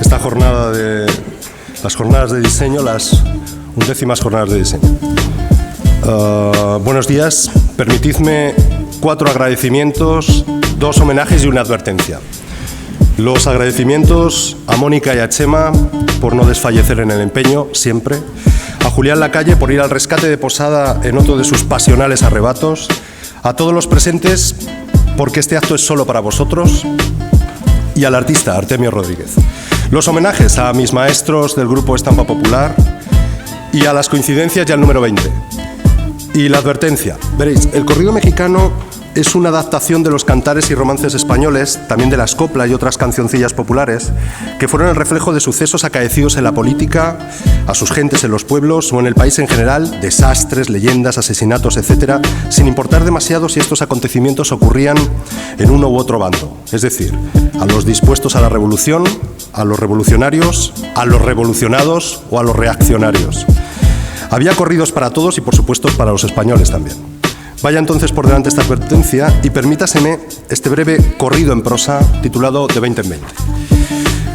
esta jornada de las jornadas de diseño, las 11ª jornadas de diseño. Buenos días. Permitidme 4 agradecimientos, 2 homenajes y una advertencia. Los agradecimientos a Mónica y a Chema por no desfallecer en el empeño, siempre. A Julián Lacalle por ir al rescate de Posada en otro de sus pasionales arrebatos. A todos los presentes porque este acto es solo para vosotros. Y al artista Artemio Rodríguez. Los homenajes a mis maestros del grupo Estampa Popular y a las coincidencias y al número 20. Y la advertencia. Veréis, el corrido mexicano es una adaptación de los cantares y romances españoles, también de las coplas y otras cancioncillas populares, que fueron el reflejo de sucesos acaecidos en la política, a sus gentes en los pueblos o en el país en general, desastres, leyendas, asesinatos, etc., sin importar demasiado si estos acontecimientos ocurrían en uno u otro bando. Es decir, a los dispuestos a la revolución, a los revolucionarios, a los revolucionados o a los reaccionarios. Había corridos para todos y, por supuesto, para los españoles también. Vaya entonces por delante esta advertencia y permítaseme este breve corrido en prosa titulado De 20 en 20.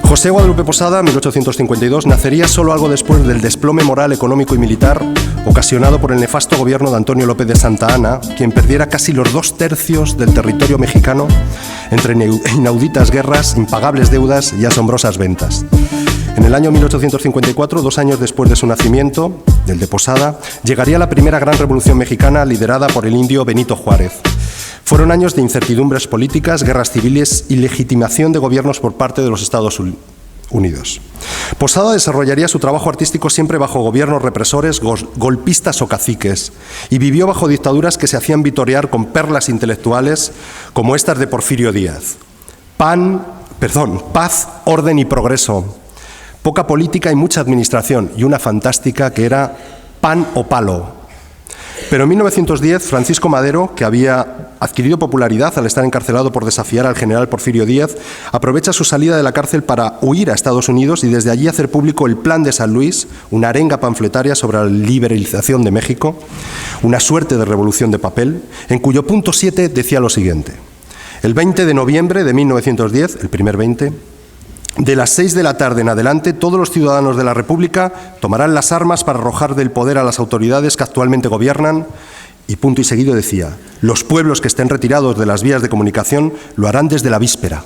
José Guadalupe Posada, 1852, nacería solo algo después del desplome moral, económico y militar ocasionado por el nefasto gobierno de Antonio López de Santa Anna, quien perdiera casi los 2/3 del territorio mexicano entre inauditas guerras, impagables deudas y asombrosas ventas. En el año 1854, 2 años después de su nacimiento, del de Posada, llegaría la primera gran revolución mexicana liderada por el indio Benito Juárez. Fueron años de incertidumbres políticas, guerras civiles y legitimación de gobiernos por parte de los Estados Unidos. Posada desarrollaría su trabajo artístico siempre bajo gobiernos represores, golpistas o caciques, y vivió bajo dictaduras que se hacían vitorear con perlas intelectuales como estas de Porfirio Díaz. Paz, orden y progreso. Poca política y mucha administración, y una fantástica que era pan o palo. Pero en 1910, Francisco Madero, que había adquirido popularidad al estar encarcelado por desafiar al general Porfirio Díaz, aprovecha su salida de la cárcel para huir a Estados Unidos y desde allí hacer público el Plan de San Luis, una arenga panfletaria sobre la liberalización de México, una suerte de revolución de papel, en cuyo punto 7 decía lo siguiente: el 20 de noviembre de 1910, el primer 20, de las 6 de la tarde en adelante, todos los ciudadanos de la República tomarán las armas para arrojar del poder a las autoridades que actualmente gobiernan. Y punto y seguido decía: los pueblos que estén retirados de las vías de comunicación lo harán desde la víspera.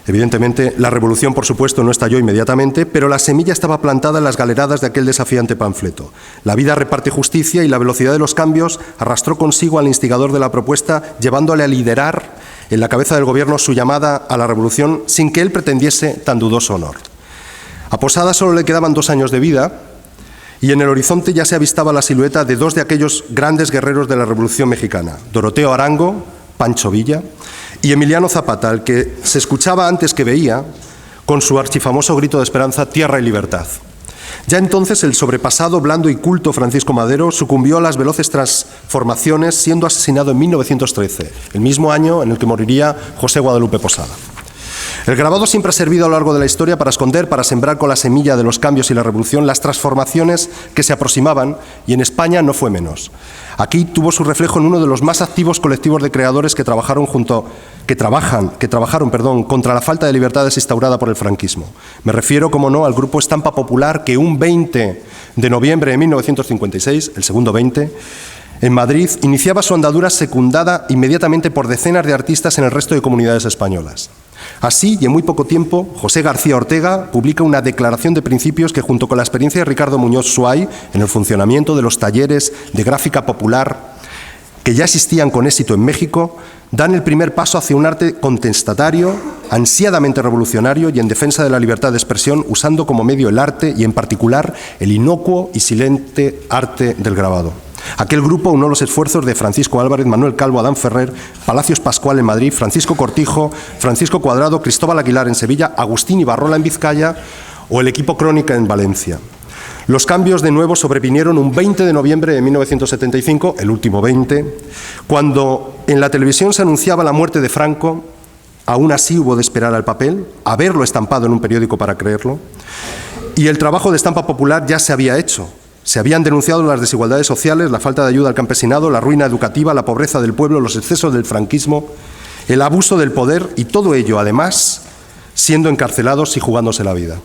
Evidentemente, la revolución, por supuesto, no estalló inmediatamente, pero la semilla estaba plantada en las galeradas de aquel desafiante panfleto. La vida reparte justicia y la velocidad de los cambios arrastró consigo al instigador de la propuesta, llevándole a liderar en la cabeza del gobierno su llamada a la revolución sin que él pretendiese tan dudoso honor. A Posada solo le quedaban 2 años de vida y en el horizonte ya se avistaba la silueta de 2 de aquellos grandes guerreros de la Revolución Mexicana, Doroteo Arango, Pancho Villa, y Emiliano Zapata, al que se escuchaba antes que veía con su archifamoso grito de esperanza: tierra y libertad. Ya entonces el sobrepasado, blando y culto Francisco Madero sucumbió a las veloces transformaciones, siendo asesinado en 1913, el mismo año en el que moriría José Guadalupe Posada. El grabado siempre ha servido a lo largo de la historia para esconder, para sembrar con la semilla de los cambios y la revolución las transformaciones que se aproximaban, y en España no fue menos. Aquí tuvo su reflejo en uno de los más activos colectivos de creadores que trabajaron contra la falta de libertades instaurada por el franquismo. Me refiero, como no, al grupo Estampa Popular, que un 20 de noviembre de 1956, el segundo 20, en Madrid, iniciaba su andadura secundada inmediatamente por decenas de artistas en el resto de comunidades españolas. Así, y en muy poco tiempo, José García Ortega publica una declaración de principios que, junto con la experiencia de Ricardo Muñoz Suay en el funcionamiento de los talleres de gráfica popular que ya existían con éxito en México, dan el primer paso hacia un arte contestatario, ansiadamente revolucionario y en defensa de la libertad de expresión, usando como medio el arte y, en particular, el inocuo y silente arte del grabado. Aquel grupo unió los esfuerzos de Francisco Álvarez, Manuel Calvo, Adán Ferrer, Palacios Pascual en Madrid, Francisco Cortijo, Francisco Cuadrado, Cristóbal Aguilar en Sevilla, Agustín Ibarrola en Vizcaya o el equipo Crónica en Valencia. Los cambios de nuevo sobrevinieron un 20 de noviembre de 1975, el último 20, cuando en la televisión se anunciaba la muerte de Franco. Aún así hubo de esperar al papel, a verlo estampado en un periódico para creerlo, y el trabajo de Estampa Popular ya se había hecho. Se habían denunciado las desigualdades sociales, la falta de ayuda al campesinado, la ruina educativa, la pobreza del pueblo, los excesos del franquismo, el abuso del poder, y todo ello, además, siendo encarcelados y jugándose la vida.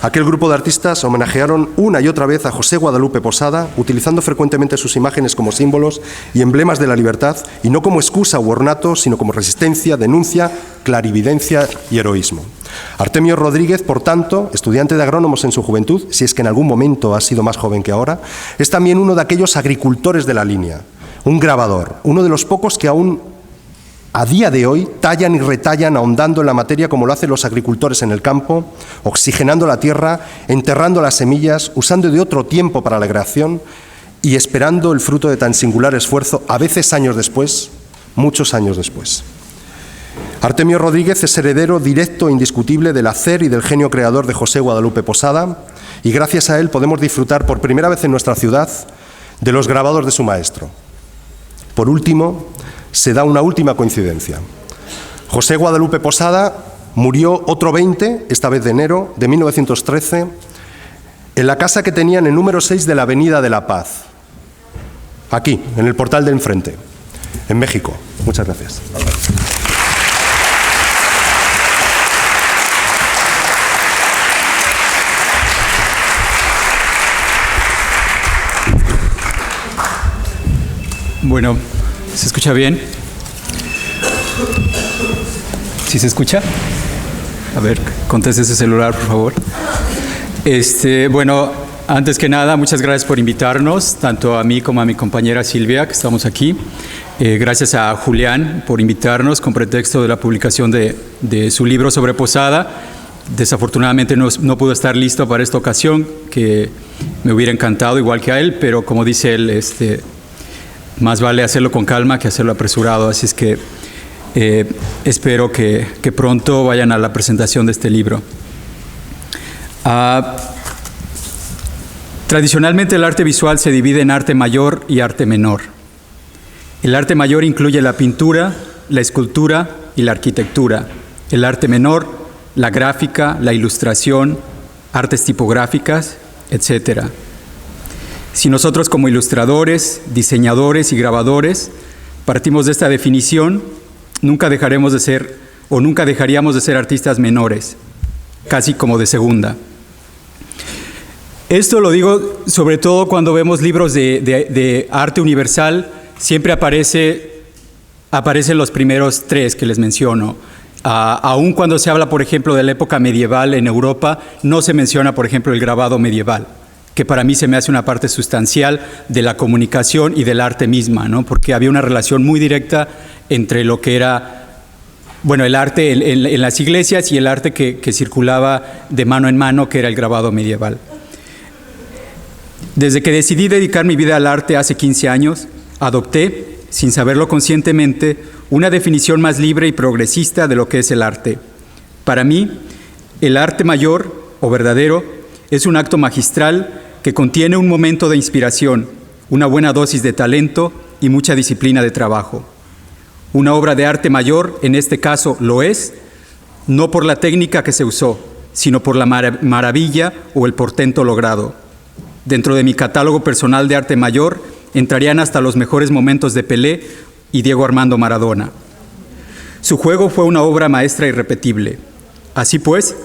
Aquel grupo de artistas homenajearon una y otra vez a José Guadalupe Posada, utilizando frecuentemente sus imágenes como símbolos y emblemas de la libertad, y no como excusa u ornato, sino como resistencia, denuncia, clarividencia y heroísmo. Artemio Rodríguez, por tanto, estudiante de agrónomos en su juventud, si es que en algún momento ha sido más joven que ahora, es también uno de aquellos agricultores de la línea, un grabador, uno de los pocos que aún a día de hoy tallan y retallan ahondando en la materia como lo hacen los agricultores en el campo, oxigenando la tierra, enterrando las semillas, usando de otro tiempo para la creación y esperando el fruto de tan singular esfuerzo, a veces años después, muchos años después. Artemio Rodríguez es heredero directo e indiscutible del hacer y del genio creador de José Guadalupe Posada, y gracias a él podemos disfrutar por primera vez en nuestra ciudad de los grabados de su maestro. Por último, se da una última coincidencia. José Guadalupe Posada murió otro 20, esta vez de enero de 1913, en la casa que tenía en el número 6 de la Avenida de la Paz, aquí, en el portal de enfrente, en México. Muchas gracias. Bueno, ¿se escucha bien? ¿Sí se escucha? A ver, conteste ese celular, por favor. Bueno, antes que nada, muchas gracias por invitarnos, tanto a mí como a mi compañera Silvia, que estamos aquí. Gracias a Julián por invitarnos con pretexto de la publicación de su libro sobre Posada. Desafortunadamente no pudo estar listo para esta ocasión, que me hubiera encantado, igual que a él, pero como dice él, más vale hacerlo con calma que hacerlo apresurado, así es que espero que pronto vayan a la presentación de este libro. Tradicionalmente el arte visual se divide en arte mayor y arte menor. El arte mayor incluye la pintura, la escultura y la arquitectura. El arte menor, la gráfica, la ilustración, artes tipográficas, etc. Si nosotros como ilustradores, diseñadores y grabadores partimos de esta definición, nunca dejaríamos de ser artistas menores, casi como de segunda. Esto lo digo sobre todo cuando vemos libros de arte universal, siempre aparecen los primeros tres que les menciono. Aun cuando se habla, por ejemplo, de la época medieval en Europa, no se menciona, por ejemplo, el grabado medieval, que para mí se me hace una parte sustancial de la comunicación y del arte misma, ¿no? Porque había una relación muy directa entre lo que era, bueno, el arte en las iglesias y el arte que circulaba de mano en mano, que era el grabado medieval. Desde que decidí dedicar mi vida al arte hace 15 años, adopté, sin saberlo conscientemente, una definición más libre y progresista de lo que es el arte. Para mí, el arte mayor o verdadero es un acto magistral que contiene un momento de inspiración, una buena dosis de talento y mucha disciplina de trabajo. Una obra de arte mayor, en este caso, lo es, no por la técnica que se usó, sino por la maravilla o el portento logrado. Dentro de mi catálogo personal de arte mayor entrarían hasta los mejores momentos de Pelé y Diego Armando Maradona. Su juego fue una obra maestra irrepetible. Así pues,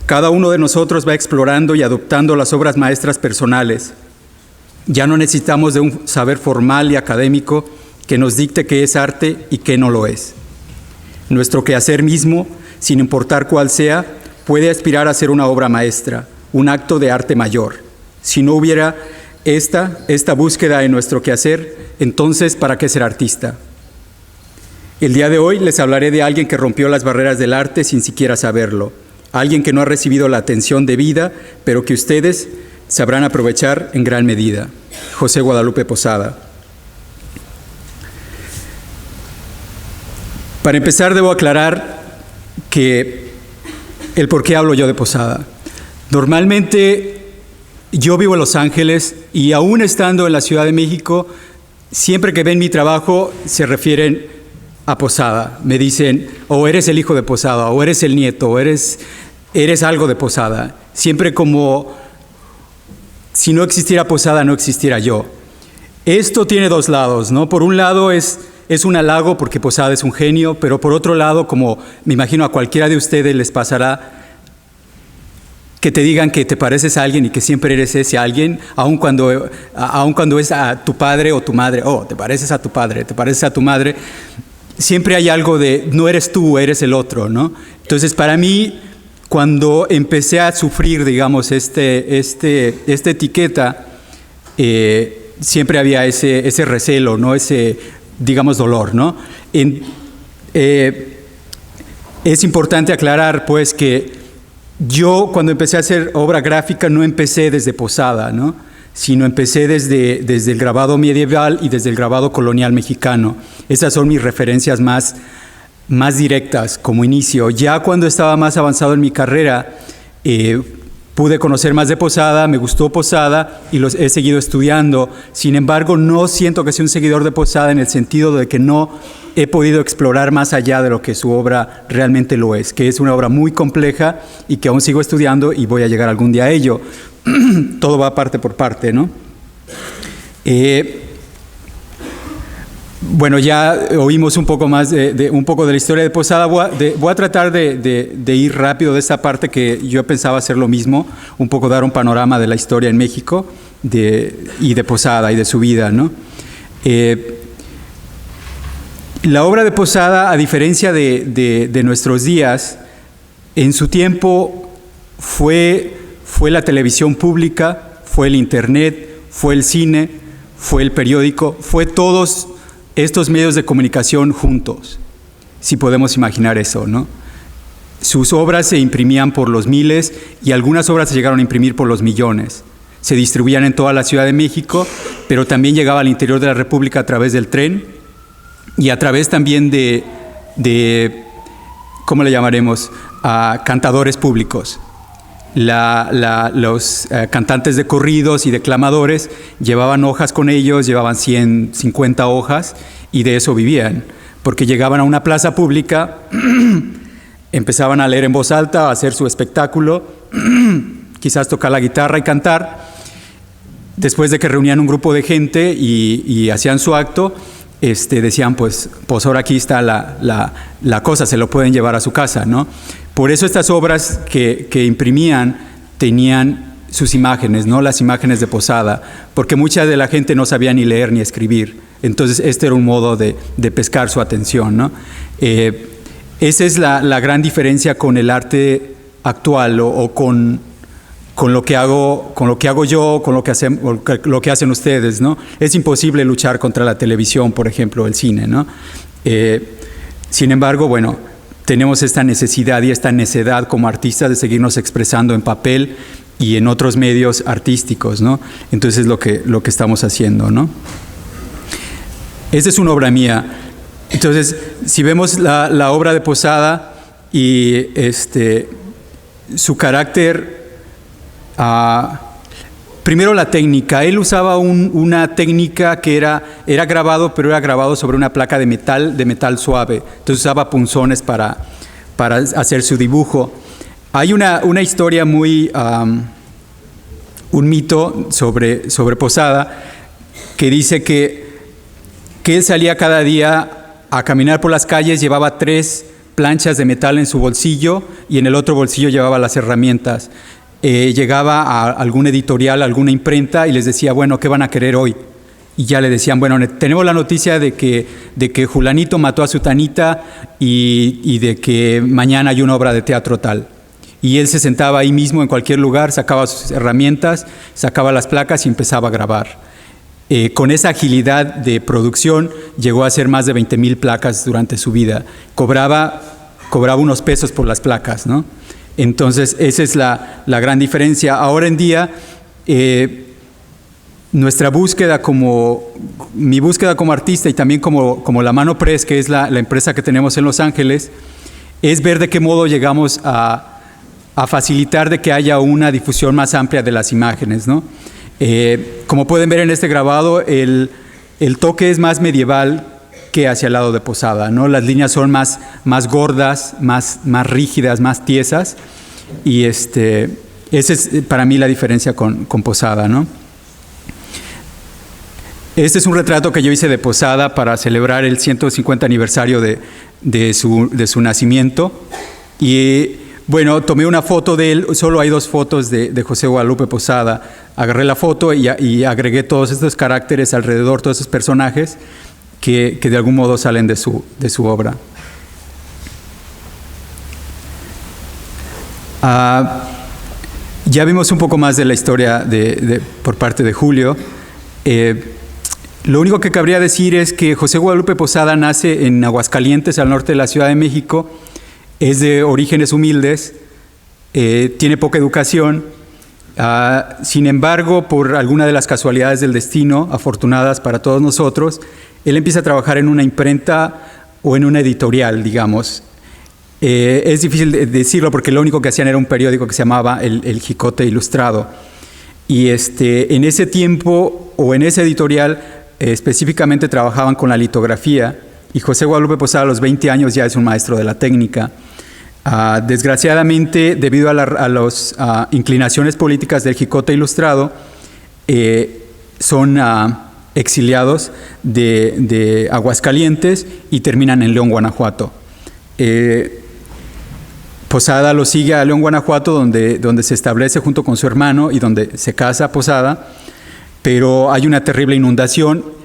cada uno de nosotros va explorando y adoptando las obras maestras personales. Ya no necesitamos de un saber formal y académico que nos dicte qué es arte y qué no lo es. Nuestro quehacer mismo, sin importar cuál sea, puede aspirar a ser una obra maestra, un acto de arte mayor. Si no hubiera esta búsqueda en nuestro quehacer, entonces, ¿para qué ser artista? El día de hoy les hablaré de alguien que rompió las barreras del arte sin siquiera saberlo. Alguien que no ha recibido la atención debida, pero que ustedes sabrán aprovechar en gran medida. José Guadalupe Posada. Para empezar, debo aclarar que el por qué hablo yo de Posada. Normalmente, yo vivo en Los Ángeles y aún estando en la Ciudad de México, siempre que ven mi trabajo se refieren a Posada. Me dicen, o eres el hijo de Posada, o eres el nieto, o eres algo de Posada. Siempre como si no existiera Posada, no existiera yo. Esto tiene dos lados, ¿no? Por un lado es un halago porque Posada es un genio, pero por otro lado, como me imagino a cualquiera de ustedes les pasará, que te digan que te pareces a alguien y que siempre eres ese alguien, aun cuando es a tu padre o tu madre. Oh, te pareces a tu padre, te pareces a tu madre. Siempre hay algo de no eres tú, eres el otro, ¿no? Entonces, para mí, cuando empecé a sufrir, digamos, esta etiqueta, siempre había ese recelo, ¿no? Ese, digamos, dolor, ¿no? Es importante aclarar, pues, que yo, cuando empecé a hacer obra gráfica, no empecé desde Posada, ¿no? Sino empecé desde el grabado medieval y desde el grabado colonial mexicano. Esas son mis referencias más directas como inicio. Ya cuando estaba más avanzado en mi carrera, pude conocer más de Posada, me gustó Posada y los he seguido estudiando. Sin embargo, no siento que sea un seguidor de Posada en el sentido de que no he podido explorar más allá de lo que su obra realmente lo es, que es una obra muy compleja y que aún sigo estudiando y voy a llegar algún día a ello. Todo va parte por parte, ¿no? Bueno, ya oímos un poco más un poco de la historia de Posada. Voy a tratar de ir rápido de esta parte, que yo pensaba hacer lo mismo, un poco dar un panorama de la historia en México y de Posada y de su vida, ¿no? La obra de Posada, a diferencia de nuestros días, en su tiempo fue la televisión pública, fue el internet, fue el cine, fue el periódico, fue todos estos medios de comunicación juntos, si podemos imaginar eso, ¿no? Sus obras se imprimían por los miles y algunas obras se llegaron a imprimir por los millones. Se distribuían en toda la Ciudad de México, pero también llegaba al interior de la República a través del tren y a través también de ¿cómo le llamaremos? A cantadores públicos. Los cantantes de corridos y declamadores llevaban hojas con ellos, llevaban 150 hojas y de eso vivían, porque llegaban a una plaza pública, empezaban a leer en voz alta, a hacer su espectáculo, quizás tocar la guitarra y cantar. Después de que reunían un grupo de gente y hacían su acto, decían, pues ahora aquí está la cosa, se lo pueden llevar a su casa, ¿no? Por eso estas obras que imprimían tenían sus imágenes, ¿no? Las imágenes de Posada, porque mucha de la gente no sabía ni leer ni escribir. Entonces, este era un modo de pescar su atención, ¿no? Esa es la gran diferencia con el arte actual o con lo que hago yo, con lo que hacen ustedes, ¿no? Es imposible luchar contra la televisión, por ejemplo, el cine, ¿no? Sin embargo, bueno, tenemos esta necesidad y esta necedad como artistas de seguirnos expresando en papel y en otros medios artísticos, ¿no? Entonces es lo que estamos haciendo, ¿no? Esa es una obra mía. Entonces, si vemos la obra de Posada y su carácter, primero la técnica. Él usaba una técnica que era grabado, pero era grabado sobre una placa de metal suave. Entonces usaba punzones para hacer su dibujo. Hay una historia muy, un mito sobre Posada que dice que él salía cada día a caminar por las calles, llevaba 3 planchas de metal en su bolsillo y en el otro bolsillo llevaba las herramientas. Llegaba a algún editorial, a alguna imprenta y les decía, bueno, ¿qué van a querer hoy? Y ya le decían, bueno, tenemos la noticia de que Julanito mató a Sutanita y de que mañana hay una obra de teatro tal. Y él se sentaba ahí mismo en cualquier lugar, sacaba sus herramientas, sacaba las placas y empezaba a grabar. Con esa agilidad de producción llegó a hacer más de 20,000 placas durante su vida. Cobraba unos pesos por las placas, ¿no? Entonces, esa es la gran diferencia. Ahora en día, mi búsqueda como artista y también como la Mano Press, que es la empresa que tenemos en Los Ángeles, es ver de qué modo llegamos a facilitar de que haya una difusión más amplia de las imágenes, ¿no? Como pueden ver en este grabado, el toque es más medieval que hacia el lado de Posada, ¿no? Las líneas son más gordas, más rígidas, más tiesas, y esa es para mí la diferencia con Posada, ¿no? Este es un retrato que yo hice de Posada para celebrar el 150 aniversario de su nacimiento, y Bueno, tomé una foto de él, solo hay 2 fotos de José Guadalupe Posada. Agarré la foto y agregué todos estos caracteres alrededor, todos esos personajes que de algún modo salen de su obra. Ya vimos un poco más de la historia por parte de Julio. Lo único que cabría decir es que José Guadalupe Posada nace en Aguascalientes, al norte de la Ciudad de México. Es de orígenes humildes, tiene poca educación. Sin embargo, por alguna de las casualidades del destino, afortunadas para todos nosotros, él empieza a trabajar en una imprenta o en una editorial, digamos. Es difícil decirlo porque lo único que hacían era un periódico que se llamaba El Jicote Ilustrado. Y en ese tiempo, o en esa editorial, específicamente trabajaban con la litografía, y José Guadalupe Posada a los 20 años ya es un maestro de la técnica. Desgraciadamente, debido a las inclinaciones políticas del Jicote Ilustrado, son exiliados de Aguascalientes y terminan en León, Guanajuato. Posada lo sigue a León, Guanajuato, donde se establece junto con su hermano y donde se casa Posada, pero hay una terrible inundación.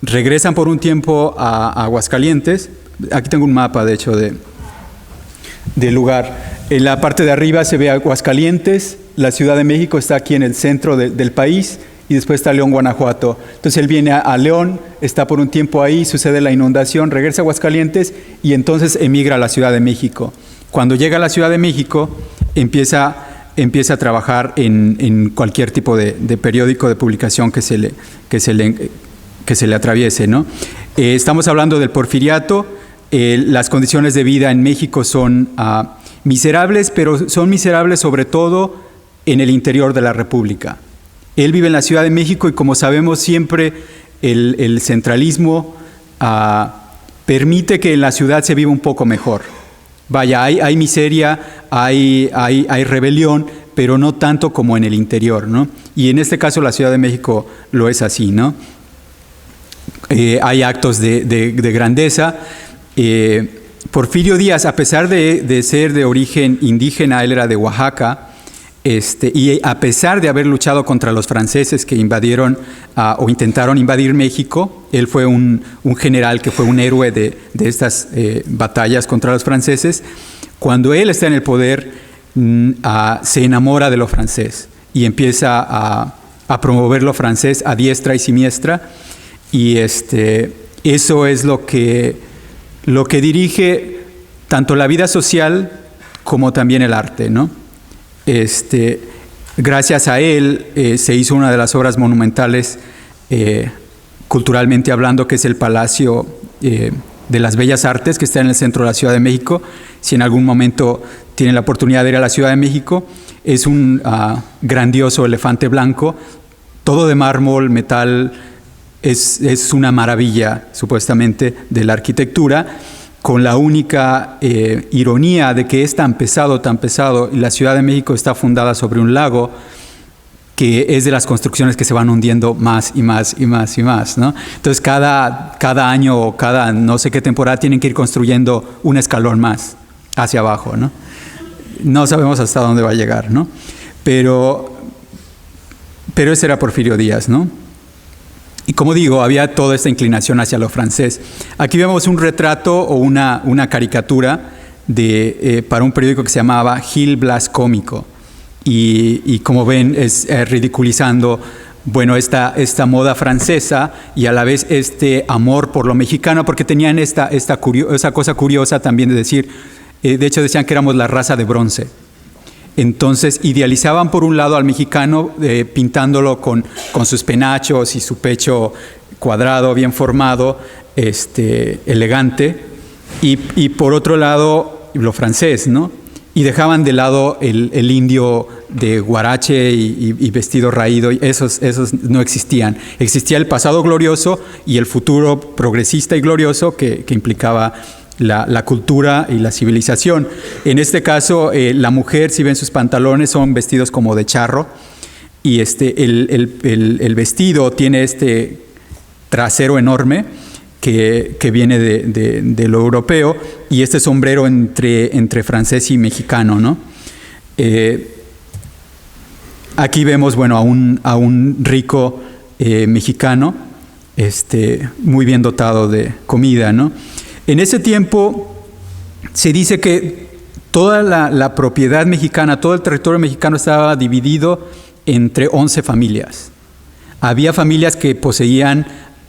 Regresan por un tiempo a Aguascalientes. Aquí tengo un mapa, de hecho, del lugar. En la parte de arriba se ve Aguascalientes, la Ciudad de México está aquí en el centro del país, y después está León, Guanajuato. Entonces él viene a León, está por un tiempo ahí, sucede la inundación, regresa a Aguascalientes y entonces emigra a la Ciudad de México. Cuando llega a la Ciudad de México, empieza a trabajar en cualquier tipo de periódico, de publicación que se le atraviese, ¿no? Estamos hablando del Porfiriato. Las condiciones de vida en México son miserables, pero son miserables sobre todo en el interior de la República. Él vive en la Ciudad de México y, como sabemos, siempre el centralismo permite que en la ciudad se viva un poco mejor. Vaya, hay miseria, hay rebelión, pero no tanto como en el interior, ¿no? Y en este caso la Ciudad de México lo es así, ¿no? Hay actos de grandeza. Porfirio Díaz, a pesar de ser de origen indígena, él era de Oaxaca, y a pesar de haber luchado contra los franceses que invadieron o intentaron invadir México, él fue un general que fue un héroe de estas batallas contra los franceses. Cuando él está en el poder, se enamora de lo francés y empieza a promover lo francés a diestra y siniestra, y eso es lo que dirige tanto la vida social como también el arte, ¿no? Gracias a él se hizo una de las obras monumentales culturalmente hablando, que es el Palacio de las Bellas Artes, que está en el centro de la Ciudad de México. Si en algún momento tienen la oportunidad de ir a la Ciudad de México, es un grandioso elefante blanco, todo de mármol, metal. Es una maravilla, supuestamente, de la arquitectura, con la única ironía de que es tan pesado, y la Ciudad de México está fundada sobre un lago, que es de las construcciones que se van hundiendo más y más y más y más, ¿no? Entonces cada año o cada no sé qué temporada tienen que ir construyendo un escalón más hacia abajo, ¿no? No sabemos hasta dónde va a llegar, ¿no? Pero ese era Porfirio Díaz, ¿no? Y como digo, había toda esta inclinación hacia lo francés. Aquí vemos un retrato o una caricatura para un periódico que se llamaba Gil Blas Cómico. Y como ven, es ridiculizando, bueno, esta moda francesa y a la vez este amor por lo mexicano, porque tenían esa cosa curiosa también de decir, de hecho decían que éramos la raza de bronce. Entonces idealizaban por un lado al mexicano pintándolo con sus penachos y su pecho cuadrado, bien formado, elegante, y por otro lado lo francés, ¿no? Y dejaban de lado el indio de guarache y vestido raído, y esos no existían. Existía el pasado glorioso y el futuro progresista y glorioso que implicaba la cultura y la civilización. En este caso, la mujer, si ven sus pantalones, son vestidos como de charro, y el vestido tiene este trasero enorme que viene de lo europeo, y este sombrero entre francés y mexicano, ¿no? Aquí vemos, bueno, a un rico mexicano, muy bien dotado de comida, ¿no? En ese tiempo se dice que toda la propiedad mexicana, todo el territorio mexicano estaba dividido entre 11 familias. Había familias que poseían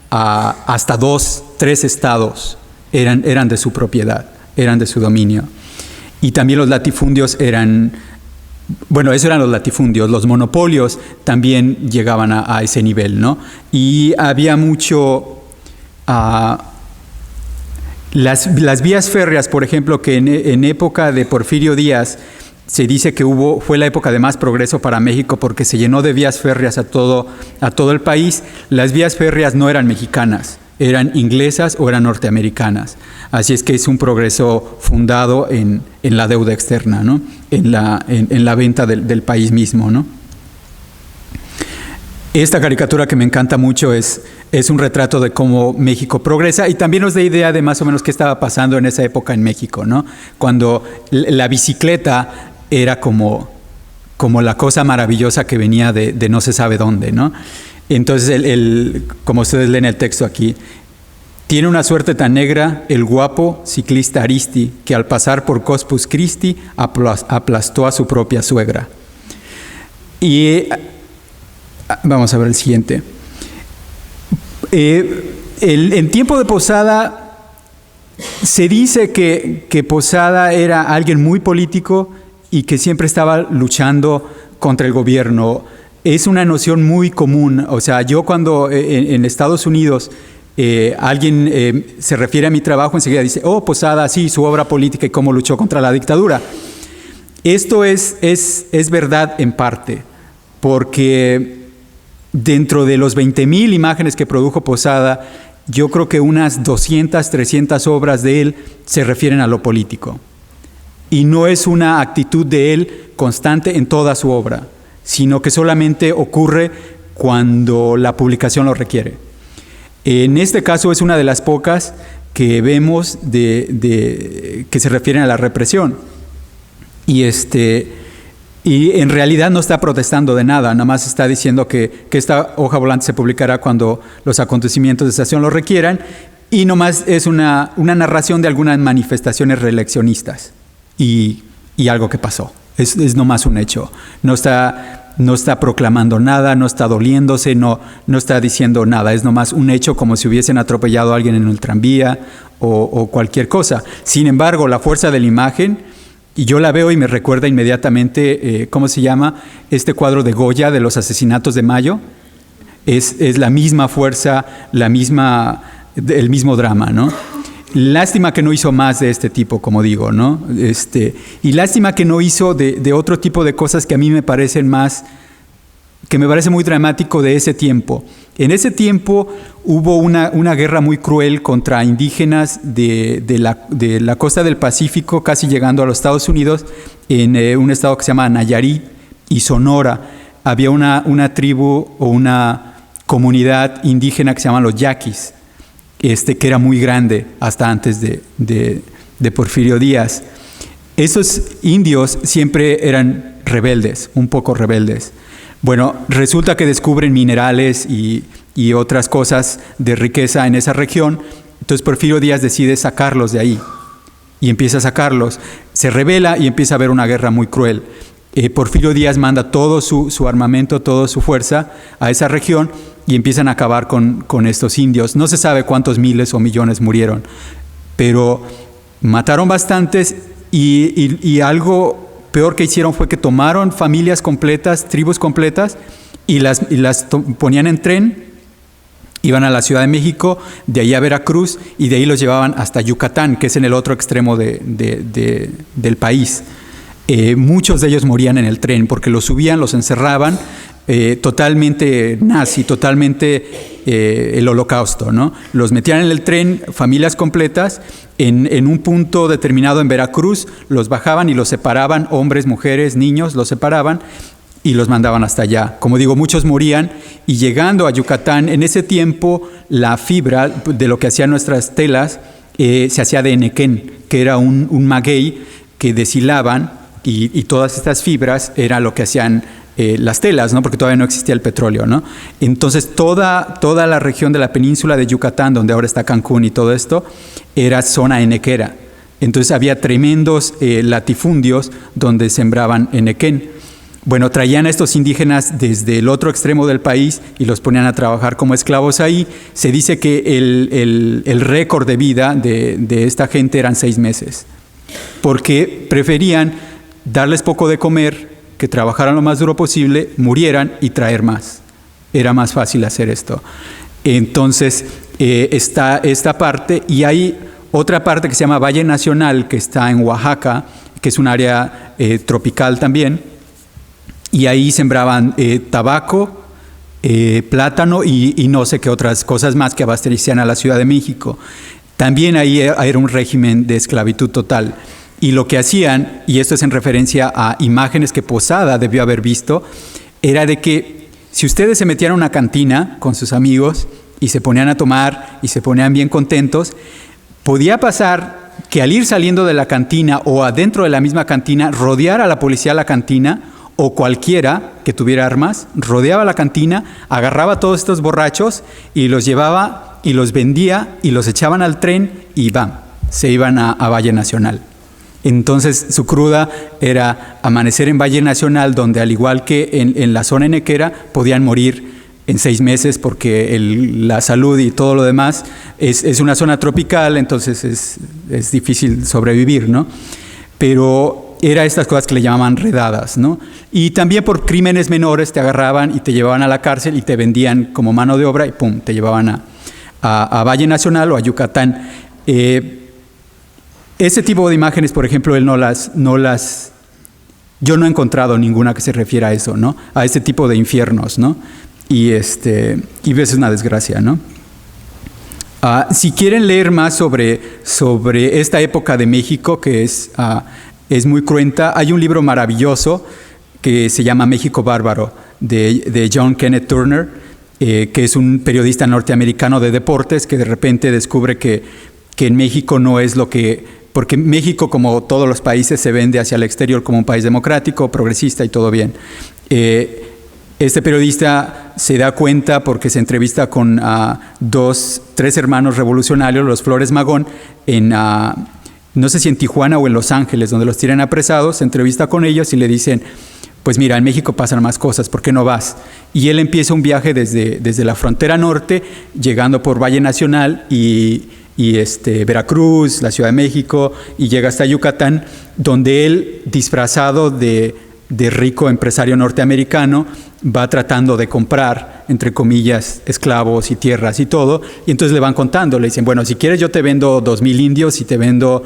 hasta 2, 3 estados, eran de su propiedad, eran de su dominio. Y también los latifundios eso eran los latifundios, los monopolios también llegaban a ese nivel, ¿no? Y había mucho... Las vías férreas, por ejemplo, que en época de Porfirio Díaz se dice que fue la época de más progreso para México porque se llenó de vías férreas a todo el país. Las vías férreas no eran mexicanas, eran inglesas o eran norteamericanas. Así es que es un progreso fundado en la deuda externa, ¿no? En la venta del país mismo, ¿no? Esta caricatura que me encanta mucho es un retrato de cómo México progresa y también nos da idea de más o menos qué estaba pasando en esa época en México, ¿no? Cuando la bicicleta era como la cosa maravillosa que venía de no se sabe dónde, ¿no? Entonces, como ustedes leen el texto aquí, tiene una suerte tan negra el guapo ciclista Aristi, que al pasar por Corpus Christi aplastó a su propia suegra. Y vamos a ver el siguiente. En tiempo de Posada, se dice que Posada era alguien muy político y que siempre estaba luchando contra el gobierno. Es una noción muy común. O sea, yo cuando en Estados Unidos alguien se refiere a mi trabajo, enseguida dice, oh, Posada, sí, su obra política y cómo luchó contra la dictadura. Esto es verdad en parte, porque dentro de los 20,000 imágenes que produjo Posada, yo creo que unas 200, 300 obras de él se refieren a lo político. Y no es una actitud de él constante en toda su obra, sino que solamente ocurre cuando la publicación lo requiere. En este caso es una de las pocas que vemos que se refieren a la represión. Y en realidad no está protestando de nada, nada más está diciendo que esta hoja volante se publicará cuando los acontecimientos de esa acción lo requieran, y nomás es una narración de algunas manifestaciones reeleccionistas y algo que pasó. Es nomás un hecho. No está proclamando nada, no está doliéndose, no está diciendo nada. Es nomás un hecho, como si hubiesen atropellado a alguien en el tranvía o cualquier cosa. Sin embargo, la fuerza de la imagen, y yo la veo y me recuerda inmediatamente, ¿cómo se llama? Este cuadro de Goya de los asesinatos de Mayo. Es la misma fuerza, el mismo drama, ¿no? Lástima que no hizo más de este tipo, como digo, ¿no? Y lástima que no hizo de otro tipo de cosas que a mí me parecen que me parece muy dramático de ese tiempo. En ese tiempo hubo una guerra muy cruel contra indígenas de la costa del Pacífico, casi llegando a los Estados Unidos, en un estado que se llama Nayarit y Sonora. Había una tribu o una comunidad indígena que se llaman los yaquis, que era muy grande hasta antes de Porfirio Díaz. Esos indios siempre eran rebeldes, un poco rebeldes. Bueno, resulta que descubren minerales y otras cosas de riqueza en esa región. Entonces Porfirio Díaz decide sacarlos de ahí y empieza a sacarlos. Se rebela y empieza a haber una guerra muy cruel. Porfirio Díaz manda todo su armamento, toda su fuerza a esa región y empiezan a acabar con estos indios. No se sabe cuántos miles o millones murieron, pero mataron bastantes y algo peor que hicieron fue que tomaron familias completas, tribus completas, y las ponían en tren, iban a la Ciudad de México, de ahí a Veracruz, y de ahí los llevaban hasta Yucatán, que es en el otro extremo del país. Muchos de ellos morían en el tren porque los subían, los encerraban, totalmente nazi, totalmente el holocausto, ¿no? Los metían en el tren, familias completas, en un punto determinado en Veracruz, los bajaban y los separaban, hombres, mujeres, niños, los separaban y los mandaban hasta allá. Como digo, muchos morían, y llegando a Yucatán, en ese tiempo la fibra de lo que hacían nuestras telas se hacía de enequén, que era un maguey que deshilaban y todas estas fibras era lo que hacían las telas, ¿no? Porque todavía no existía el petróleo, ¿no? Entonces toda la región de la península de Yucatán, donde ahora está Cancún y todo esto, era zona henequera. Entonces había tremendos latifundios donde sembraban henequén. Bueno, traían a estos indígenas desde el otro extremo del país y los ponían a trabajar como esclavos ahí. Se dice que el récord de vida de esta gente eran 6 meses, porque preferían darles poco de comer, que trabajaran lo más duro posible, murieran y traer más. Era más fácil hacer esto. Entonces, está esta parte, y hay otra parte que se llama Valle Nacional, que está en Oaxaca, que es un área tropical también, y ahí sembraban tabaco, plátano y no sé qué otras cosas más que abastecían a la Ciudad de México. También ahí era un régimen de esclavitud total. Y lo que hacían, y esto es en referencia a imágenes que Posada debió haber visto, era de que si ustedes se metían a una cantina con sus amigos y se ponían a tomar y se ponían bien contentos, podía pasar que al ir saliendo de la cantina o adentro de la misma cantina, rodear a la policía a la cantina, o cualquiera que tuviera armas, rodeaba la cantina, agarraba a todos estos borrachos y los llevaba y los vendía y los echaban al tren y se iban a Valle Nacional. Entonces su cruda era amanecer en Valle Nacional, donde al igual que en la zona henequera podían morir en 6 meses porque la salud y todo lo demás es una zona tropical, entonces es difícil sobrevivir, ¿no? Pero era estas cosas que le llamaban redadas, ¿no? Y también por crímenes menores te agarraban y te llevaban a la cárcel y te vendían como mano de obra y ¡pum!, te llevaban a Valle Nacional o a Yucatán. Ese tipo de imágenes, por ejemplo, él yo no he encontrado ninguna que se refiera a eso, ¿no? A este tipo de infiernos, ¿no? Y es una desgracia, ¿no? Si quieren leer más sobre esta época de México, que es muy cruenta, hay un libro maravilloso que se llama México Bárbaro, de John Kenneth Turner, que es un periodista norteamericano de deportes que de repente descubre que en México no es lo que... Porque México, como todos los países, se vende hacia el exterior como un país democrático, progresista y todo bien. Este periodista se da cuenta porque se entrevista con 3 hermanos revolucionarios, los Flores Magón, no sé si en Tijuana o en Los Ángeles, donde los tienen apresados. Se entrevista con ellos y le dicen, pues mira, en México pasan más cosas, ¿por qué no vas? Y él empieza un viaje desde la frontera norte, llegando por Valle Nacional y Veracruz, la Ciudad de México, y llega hasta Yucatán, donde él, disfrazado de rico empresario norteamericano, va tratando de comprar, entre comillas, esclavos y tierras y todo, y entonces le van contando, le dicen, bueno, si quieres yo te vendo 2,000 indios y te vendo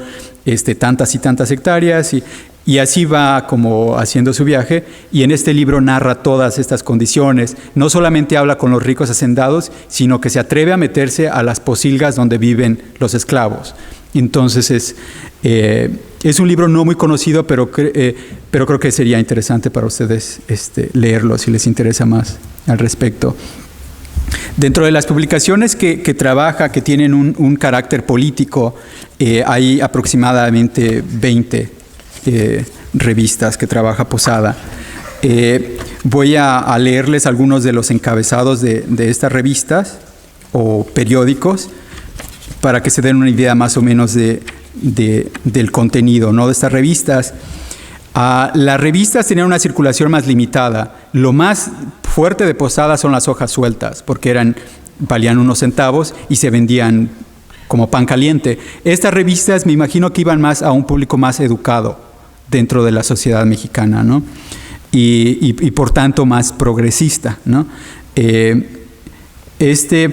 tantas y tantas hectáreas, y así va como haciendo su viaje, y en este libro narra todas estas condiciones. No solamente habla con los ricos hacendados, sino que se atreve a meterse a las posilgas donde viven los esclavos. Entonces es un libro no muy conocido, pero creo que sería interesante para ustedes leerlo si les interesa más al respecto. Dentro de las publicaciones que trabaja, que tienen un carácter político, hay aproximadamente 20 revistas que trabaja Posada. Voy a leerles algunos de los encabezados de estas revistas o periódicos para que se den una idea más o menos del contenido, ¿no?, de estas revistas. Las revistas tenían una circulación más limitada. Lo más fuerte de Posada son las hojas sueltas, porque valían unos centavos y se vendían como pan caliente. Estas revistas me imagino que iban más a un público más educado dentro de la sociedad mexicana, ¿no? Y por tanto más progresista, ¿no? Este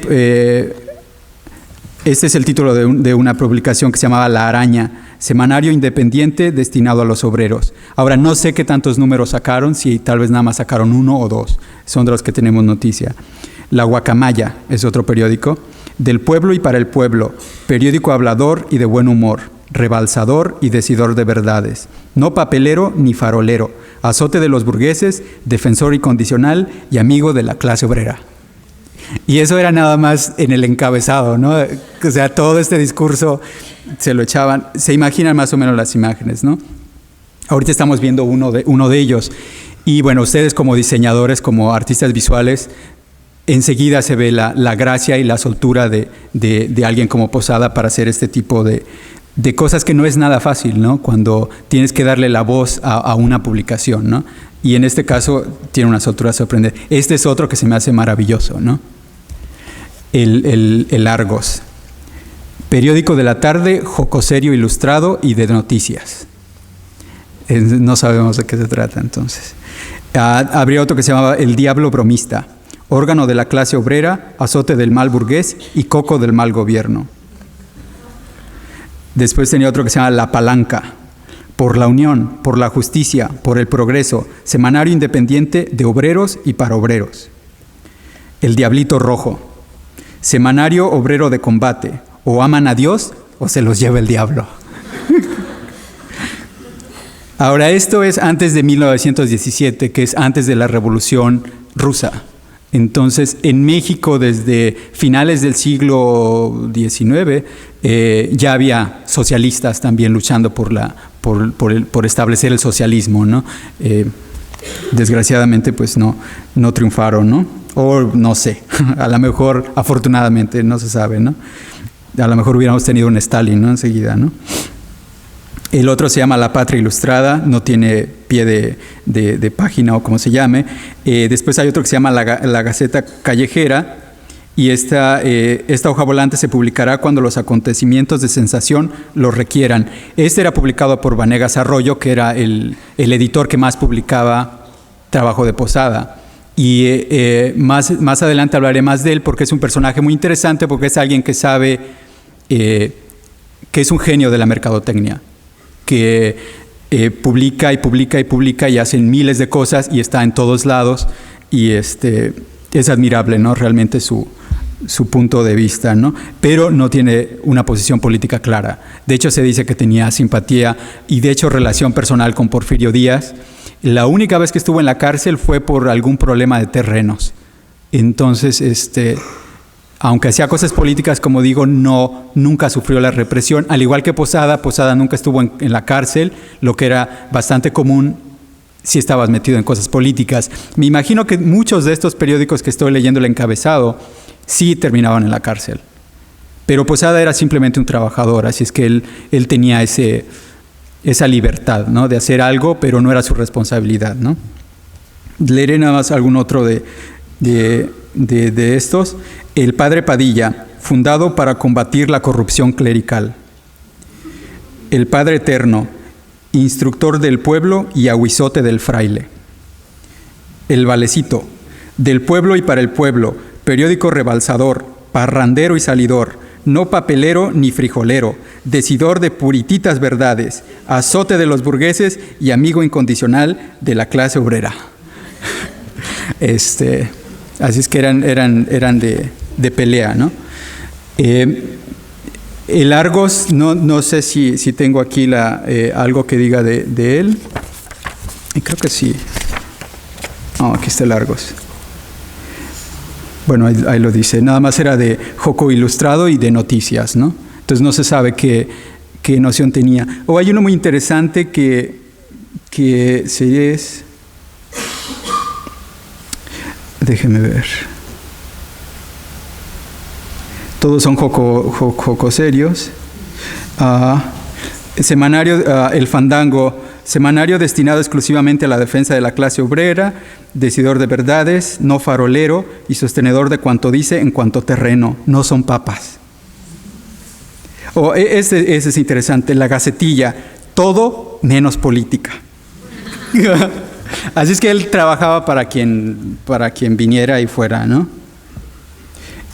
es el título de una publicación que se llamaba La Araña, semanario independiente destinado a los obreros. Ahora, no sé qué tantos números sacaron, si tal vez nada más sacaron 1 o 2, son de los que tenemos noticia. La Guacamaya es otro periódico, Del pueblo y para el pueblo, periódico hablador y de buen humor, rebalsador y decidor de verdades, no papelero ni farolero, azote de los burgueses, defensor incondicional y amigo de la clase obrera. Y eso era nada más en el encabezado, ¿no? O sea, todo este discurso se lo echaban, se imaginan más o menos las imágenes, ¿no? Ahorita estamos viendo uno de ellos. Y bueno, ustedes como diseñadores, como artistas visuales, enseguida se ve la gracia y la soltura de alguien como Posada para hacer este tipo de cosas que no es nada fácil, ¿no? Cuando tienes que darle la voz a una publicación, ¿no? Y en este caso tiene una soltura sorprendente. Este es otro que se me hace maravilloso, ¿no? El Argos. Periódico de la tarde, jocoserio ilustrado y de noticias. No sabemos de qué se trata entonces. Habría otro que se llamaba El Diablo Bromista. Órgano de la clase obrera, azote del mal burgués y coco del mal gobierno. Después tenía otro que se llama La Palanca. Por la unión, por la justicia, por el progreso. Semanario independiente de obreros y para obreros. El Diablito Rojo. Semanario obrero de combate. O aman a Dios o se los lleva el diablo. Ahora, esto es antes de 1917, que es antes de la Revolución Rusa. Entonces, en México, desde finales del siglo XIX, ya había socialistas también luchando por establecer el socialismo, ¿no? Desgraciadamente, pues no triunfaron, ¿no? O no sé, a lo mejor, afortunadamente, no se sabe, ¿no? A lo mejor hubiéramos tenido un Stalin, ¿no? Enseguida, ¿no? El otro se llama La Patria Ilustrada, no tiene pie de página o como se llame. Después hay otro que se llama La Gaceta Callejera, y esta hoja volante se publicará cuando los acontecimientos de sensación lo requieran. Este era publicado por Vanegas Arroyo, que era el editor que más publicaba trabajo de Posada. Y más adelante hablaré más de él porque es un personaje muy interesante, porque es alguien que sabe que es un genio de la mercadotecnia, que publica y publica y publica y hacen miles de cosas y está en todos lados, y es admirable, ¿no? Realmente su punto de vista, ¿no? Pero no tiene una posición política clara. De hecho, se dice que tenía simpatía y de hecho relación personal con Porfirio Díaz. La única vez que estuvo en la cárcel fue por algún problema de terrenos. Entonces, aunque hacía cosas políticas, como digo, nunca sufrió la represión. Al igual que Posada nunca estuvo en la cárcel, lo que era bastante común si estabas metido en cosas políticas. Me imagino que muchos de estos periódicos que estoy leyendo el encabezado sí terminaban en la cárcel. Pero Posada era simplemente un trabajador, así es que él tenía esa libertad, ¿no? De hacer algo, pero no era su responsabilidad, ¿no? Leeré nada más algún otro de estos. El Padre Padilla, fundado para combatir la corrupción clerical. El Padre Eterno, instructor del pueblo y aguizote del fraile. El Valecito, del pueblo y para el pueblo, periódico rebalsador, parrandero y salidor, no papelero ni frijolero, decidor de purititas verdades, azote de los burgueses y amigo incondicional de la clase obrera. Así es que eran de pelea, ¿no? El Argos, no sé si tengo aquí algo que diga de él. Y creo que sí. Aquí está el Argos. Bueno, ahí lo dice. Nada más era de joco ilustrado y de noticias, ¿no? Entonces no se sabe qué noción tenía. Hay uno muy interesante que se es... Déjeme ver. Todos son jocoserios. Semanario, El Fandango, semanario destinado exclusivamente a la defensa de la clase obrera, decidor de verdades, no farolero y sostenedor de cuanto dice en cuanto terreno, no son papas. Ese es interesante, La Gacetilla, todo menos política. Así es que él trabajaba para quien viniera y fuera, ¿no?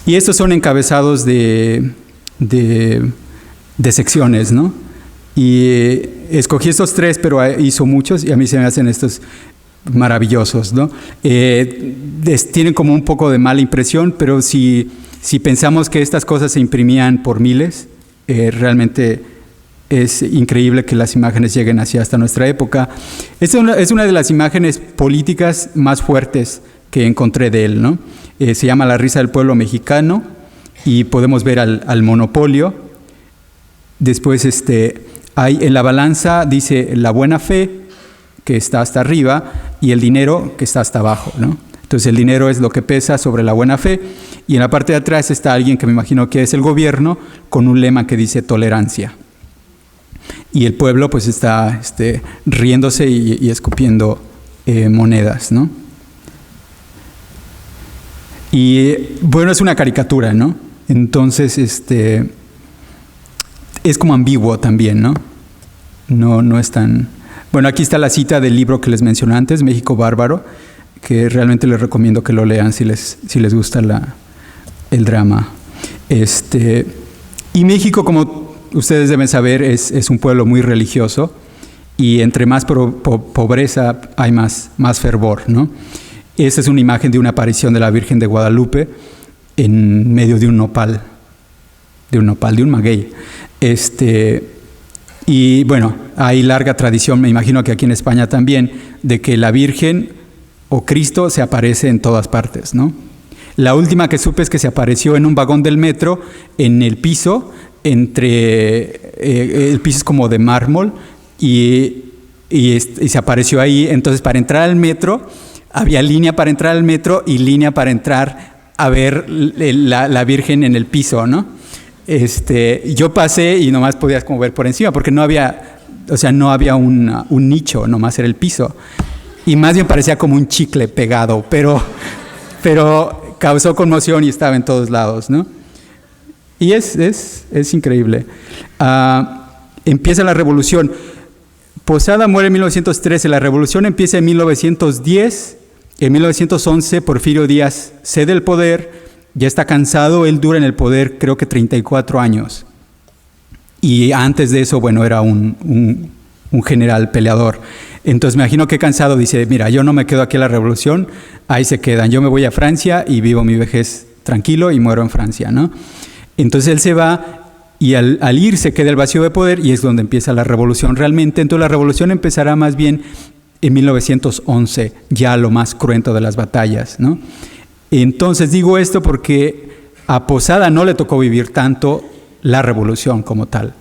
Y estos son encabezados de secciones, ¿no? Y escogí estos tres, pero hizo muchos y a mí se me hacen estos maravillosos, ¿no? Tienen como un poco de mala impresión, pero si pensamos que estas cosas se imprimían por miles, realmente es increíble que las imágenes lleguen hasta nuestra época. Esta es una de las imágenes políticas más fuertes que encontré de él, ¿no? Se llama La risa del pueblo mexicano y podemos ver al monopolio. Después hay en la balanza, dice la buena fe, que está hasta arriba, y el dinero, que está hasta abajo, ¿no? Entonces el dinero es lo que pesa sobre la buena fe, y en la parte de atrás está alguien que me imagino que es el gobierno, con un lema que dice tolerancia. Y el pueblo pues está riéndose y escupiendo monedas, ¿no? Y bueno, es una caricatura, ¿no? Entonces es como ambiguo también, ¿no? No es tan... Bueno, aquí está la cita del libro que les mencioné antes, México Bárbaro, que realmente les recomiendo que lo lean si les gusta el drama. Y México, como ustedes deben saber, es un pueblo muy religioso, y entre más pobreza hay más fervor, ¿no? Esta es una imagen de una aparición de la Virgen de Guadalupe en medio de un nopal, de un maguey. Y bueno, hay larga tradición, me imagino que aquí en España también, de que la Virgen o Cristo se aparece en todas partes, ¿no? La última que supe es que se apareció en un vagón del metro, en el piso, el piso es como de mármol, y se apareció ahí. Entonces, para entrar al metro, había línea para entrar al metro y línea para entrar a ver la Virgen en el piso, ¿no? Yo pasé y nomás podías como ver por encima, porque no había un nicho, nomás era el piso. Y más bien parecía como un chicle pegado, pero causó conmoción y estaba en todos lados, ¿no? Y es increíble. Empieza la revolución. Posada muere en 1913, la revolución empieza en 1910. En 1911 Porfirio Díaz cede el poder, ya está cansado, él dura en el poder creo que 34 años. Y antes de eso, bueno, era un general peleador. Entonces me imagino que cansado dice, mira, yo no me quedo aquí en la revolución, ahí se quedan, yo me voy a Francia y vivo mi vejez tranquilo y muero en Francia, ¿no? Entonces él se va, y al irse queda el vacío de poder, y es donde empieza la revolución realmente. Entonces la revolución empezará más bien en 1911, ya lo más cruento de las batallas, ¿no? Entonces digo esto porque a Posada no le tocó vivir tanto la revolución como tal.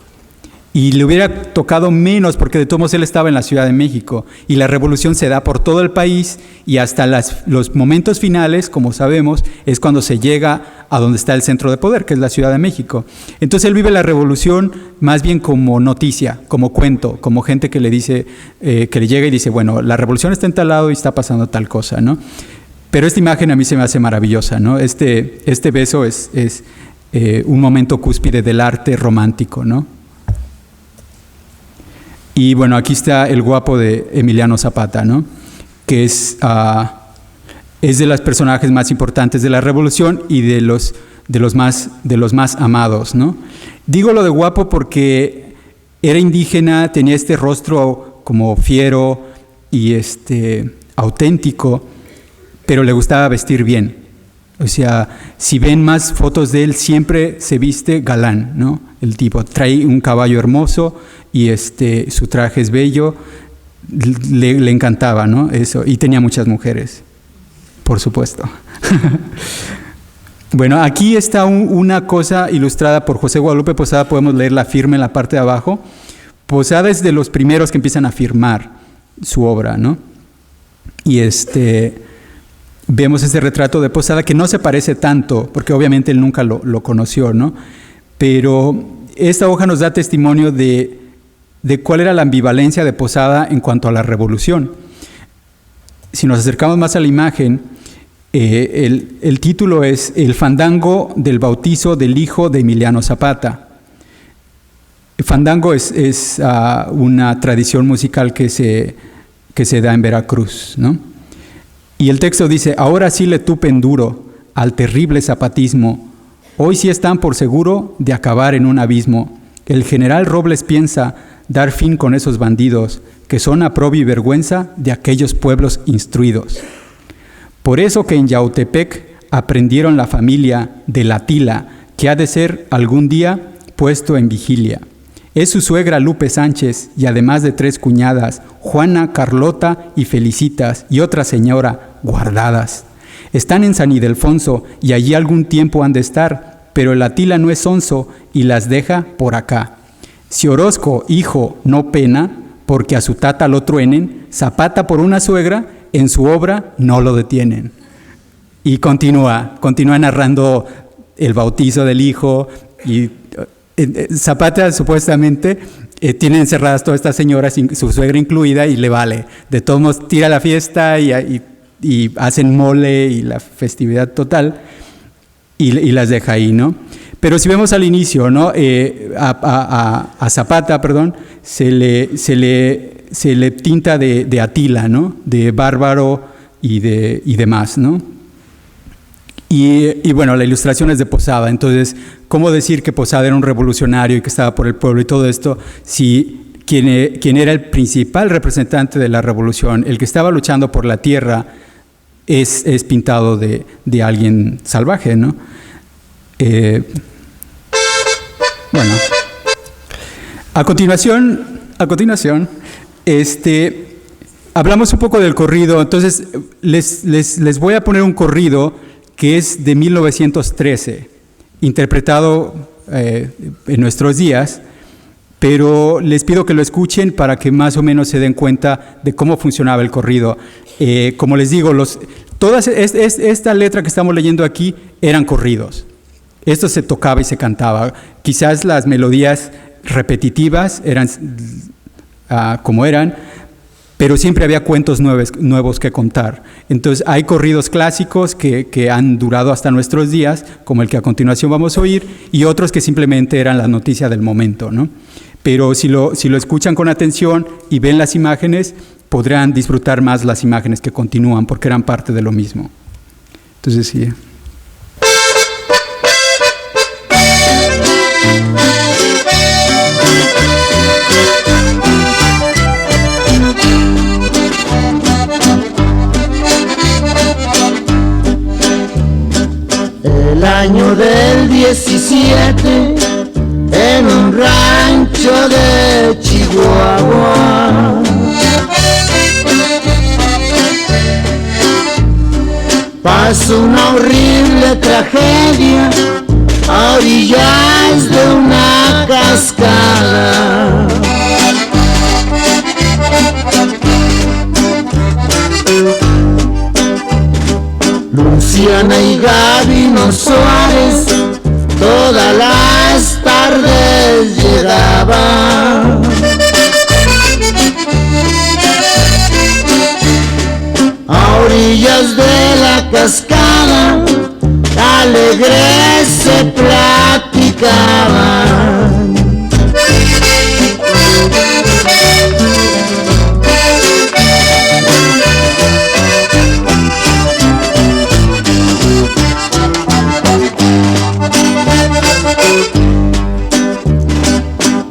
Y le hubiera tocado menos, porque de todos modos él estaba en la Ciudad de México, y la revolución se da por todo el país, y hasta los momentos finales, como sabemos, es cuando se llega a donde está el centro de poder, que es la Ciudad de México. Entonces él vive la revolución más bien como noticia, como cuento, como gente que le dice, que le llega y dice, bueno, la revolución está en tal lado y está pasando tal cosa, ¿no? Pero esta imagen a mí se me hace maravillosa, ¿no? Este beso es un momento cúspide del arte romántico, ¿no? Y bueno, aquí está el guapo de Emiliano Zapata, ¿no? Que es de los personajes más importantes de la revolución y de los más amados, ¿no? Digo lo de guapo porque era indígena, tenía este rostro como fiero y auténtico, pero le gustaba vestir bien. O sea, si ven más fotos de él, siempre se viste galán, ¿no? El tipo trae un caballo hermoso y su traje es bello, le encantaba, ¿no? Eso, y tenía muchas mujeres, por supuesto. Bueno, aquí está una cosa ilustrada por José Guadalupe Posada, podemos leer la firma en la parte de abajo. Posada es de los primeros que empiezan a firmar su obra, ¿no? Y vemos este retrato de Posada que no se parece tanto, porque obviamente él nunca lo conoció, ¿no? Pero esta hoja nos da testimonio de cuál era la ambivalencia de Posada en cuanto a la revolución. Si nos acercamos más a la imagen, el título es El fandango del bautizo del hijo de Emiliano Zapata. El fandango es una tradición musical que se da en Veracruz, ¿no? Y el texto dice, ahora sí le tupen duro al terrible zapatismo, hoy sí están por seguro de acabar en un abismo. El general Robles piensa dar fin con esos bandidos, que son aprobio y vergüenza de aquellos pueblos instruidos. Por eso que en Yautepec aprendieron la familia de la Tila, que ha de ser algún día puesto en vigilia. Es su suegra Lupe Sánchez, y además de 3 cuñadas, Juana, Carlota y Felicitas, y otra señora, guardadas. Están en San Ildefonso, y allí algún tiempo han de estar, pero el Atila no es onzo, y las deja por acá. Si Orozco, hijo, no pena, porque a su tata lo truenen, Zapata por una suegra, en su obra no lo detienen. Y continúa narrando el bautizo del hijo. Y Zapata supuestamente tiene encerradas todas estas señoras, su suegra incluida, y le vale. De todos modos tira la fiesta y hacen mole y la festividad total y las deja ahí, ¿no? Pero si vemos al inicio, ¿no? A Zapata, perdón, se le tinta de Atila, ¿no? De bárbaro y demás, ¿no? Y bueno, la ilustración es de Posada. Entonces, ¿cómo decir que Posada era un revolucionario y que estaba por el pueblo y todo esto, si quien era el principal representante de la revolución, el que estaba luchando por la tierra, es pintado de alguien salvaje, ¿no? Bueno, a continuación, hablamos un poco del corrido. Entonces, les voy a poner un corrido que es de 1913, interpretado en nuestros días, pero les pido que lo escuchen para que más o menos se den cuenta de cómo funcionaba el corrido. Como les digo, esta letra que estamos leyendo aquí eran corridos. Esto se tocaba y se cantaba. Quizás las melodías repetitivas eran como eran, pero siempre había cuentos nuevos que contar. Entonces hay corridos clásicos que han durado hasta nuestros días, como el que a continuación vamos a oír, y otros que simplemente eran la noticia del momento, ¿no? Pero si lo escuchan con atención y ven las imágenes, podrán disfrutar más las imágenes que continúan, porque eran parte de lo mismo. Entonces, sí. El año del 17, en un rancho de Chihuahua, pasó una horrible tragedia a orillas de una cascada. Luciana y Gabino Suárez todas las tardes llegaban. A orillas de la cascada alegres se platicaban.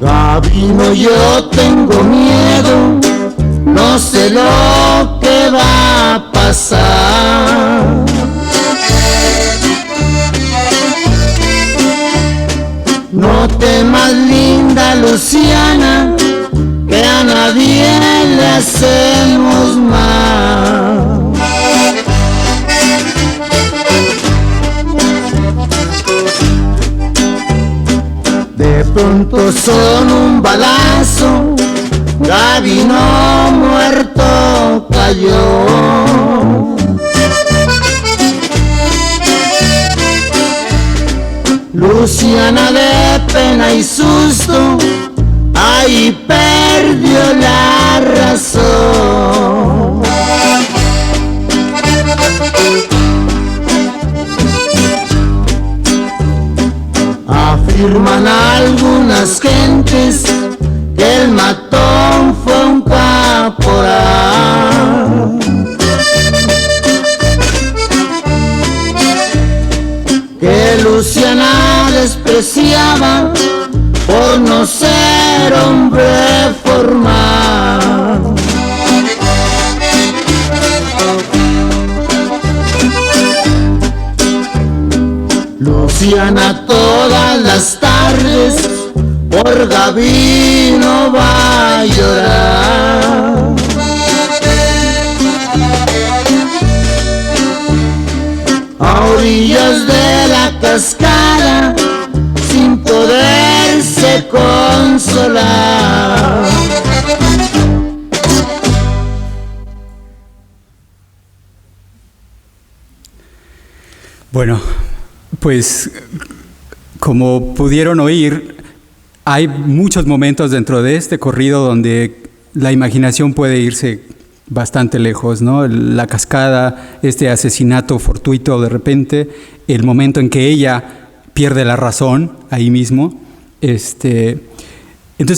Gabino, yo tengo miedo, no sé lo que va a pasar. No temas, linda Luciana, que a nadie le hacemos mal. De pronto son un balazo, Gabino muerto cayó. Luciana de pena y susto, ahí perdió la razón. Afirman algunas gentes que el matón fue un caporal, que Luciana despreciaba por no ser hombre formal. Luciana todas las tardes por Gabino va a llorar. A orillas de la cascada sin poderse consolar. Bueno, pues como pudieron oír, hay muchos momentos dentro de este corrido donde la imaginación puede irse bastante lejos, ¿no? La cascada, este asesinato fortuito de repente, el momento en que ella pierde la razón ahí mismo. Entonces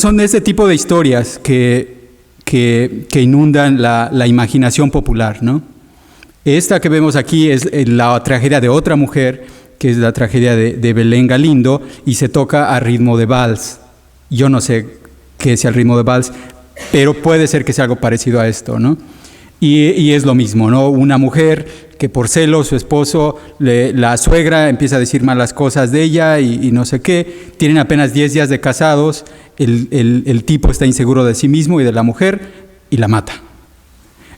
son este tipo de historias que inundan la imaginación popular, ¿no? Esta que vemos aquí es la tragedia de otra mujer, que es la tragedia de Belén Galindo, y se toca a ritmo de vals. Yo no sé qué es el ritmo de vals, pero puede ser que sea algo parecido a esto, ¿no? Y es lo mismo, ¿no? Una mujer que por celos su esposo, la suegra empieza a decir malas cosas de ella y no sé qué. Tienen apenas 10 días de casados, el tipo está inseguro de sí mismo y de la mujer y la mata.